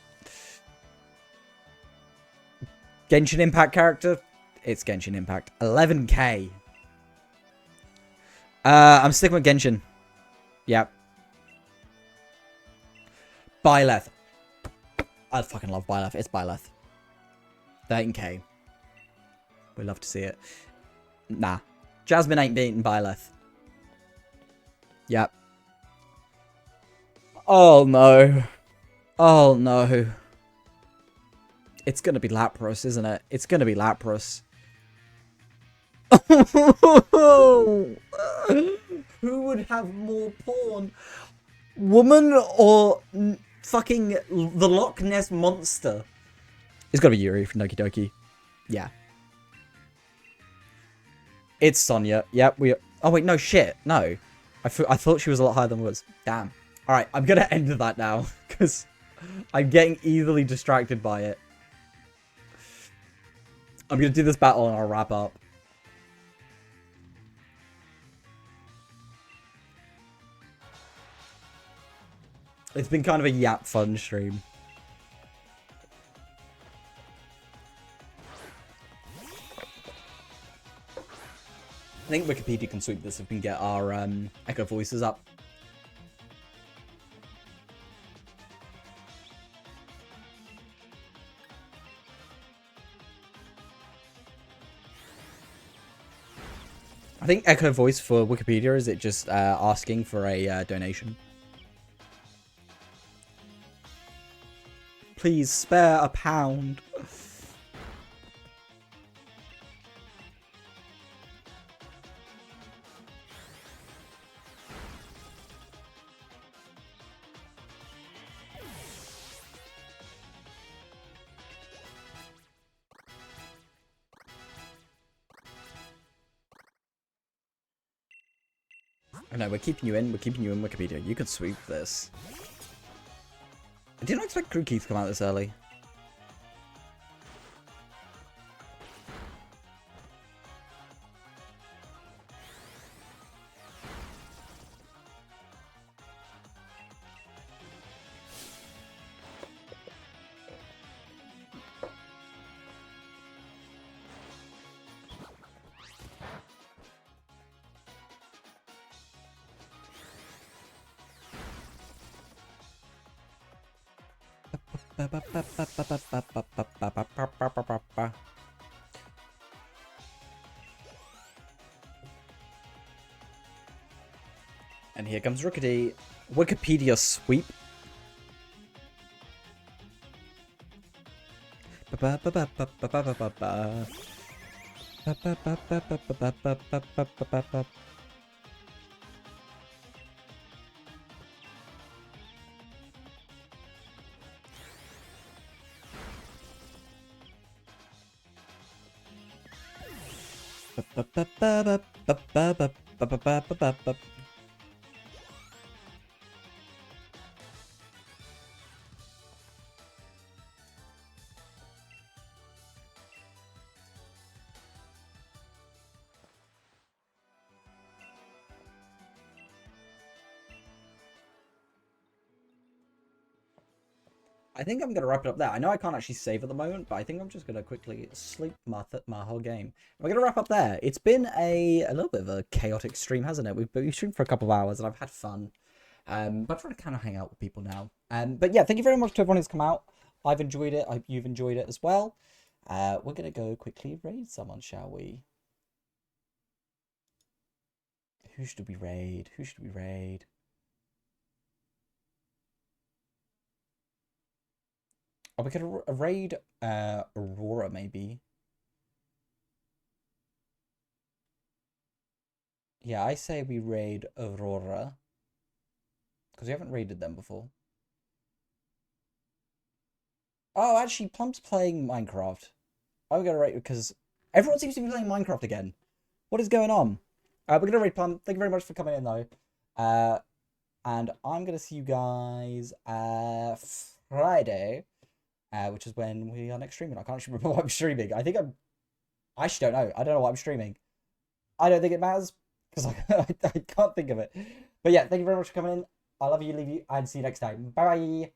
Genshin Impact character? It's Genshin Impact. 11k. I'm sticking with Genshin. Yep. Byleth. I fucking love Byleth. It's Byleth. 13k. We love to see it. Nah. Jasmine ain't beating Byleth. Yep. Oh no. Oh no. It's gonna be Lapras, isn't it? It's gonna be Lapras. Who would have more porn? Woman or fucking the Loch Ness Monster? It's gotta be Yuri from Doki Doki. Yeah. It's Sonya. Yep, we... Oh, wait, no, shit. No. I thought she was a lot higher than was. Damn. Alright, I'm gonna end that now, because I'm getting easily distracted by it. I'm gonna do this battle and I'll wrap up. It's been kind of a yap fun stream. I think Wikipedia can sweep this if we can get our echo voices up. I think echo voice for Wikipedia, is it just asking for a donation? Please spare a pound. I know, we're keeping you in Wikipedia. You can sweep this. I didn't expect Crew Key to come out this early. And here comes Rookity. Wikipedia sweep. I think I'm going to wrap it up there. I know I can't actually save at the moment, but I think I'm just going to quickly sleep my whole game. We're going to wrap up there. It's been a little bit of a chaotic stream, hasn't it? We've streamed for a couple of hours and I've had fun. But I'm trying to kind of hang out with people now. But yeah, thank you very much to everyone who's come out. I've enjoyed it. I hope you've enjoyed it as well. We're going to go quickly raid someone, shall we? Who should we raid? Who should we raid? Oh, we could raid Aurora, maybe. Yeah, I say we raid Aurora. Because we haven't raided them before. Oh, actually, Plump's playing Minecraft. I'm going to raid because everyone seems to be playing Minecraft again. What is going on? We're going to raid Plump. Thank you very much for coming in, though. And I'm going to see you guys Friday. Which is when we are next streaming. I can't actually remember what I'm streaming. I actually don't know. I don't know what I'm streaming. I don't think it matters because I can't think of it. But yeah, thank you very much for coming in. I love you, leave you, and see you next time. Bye.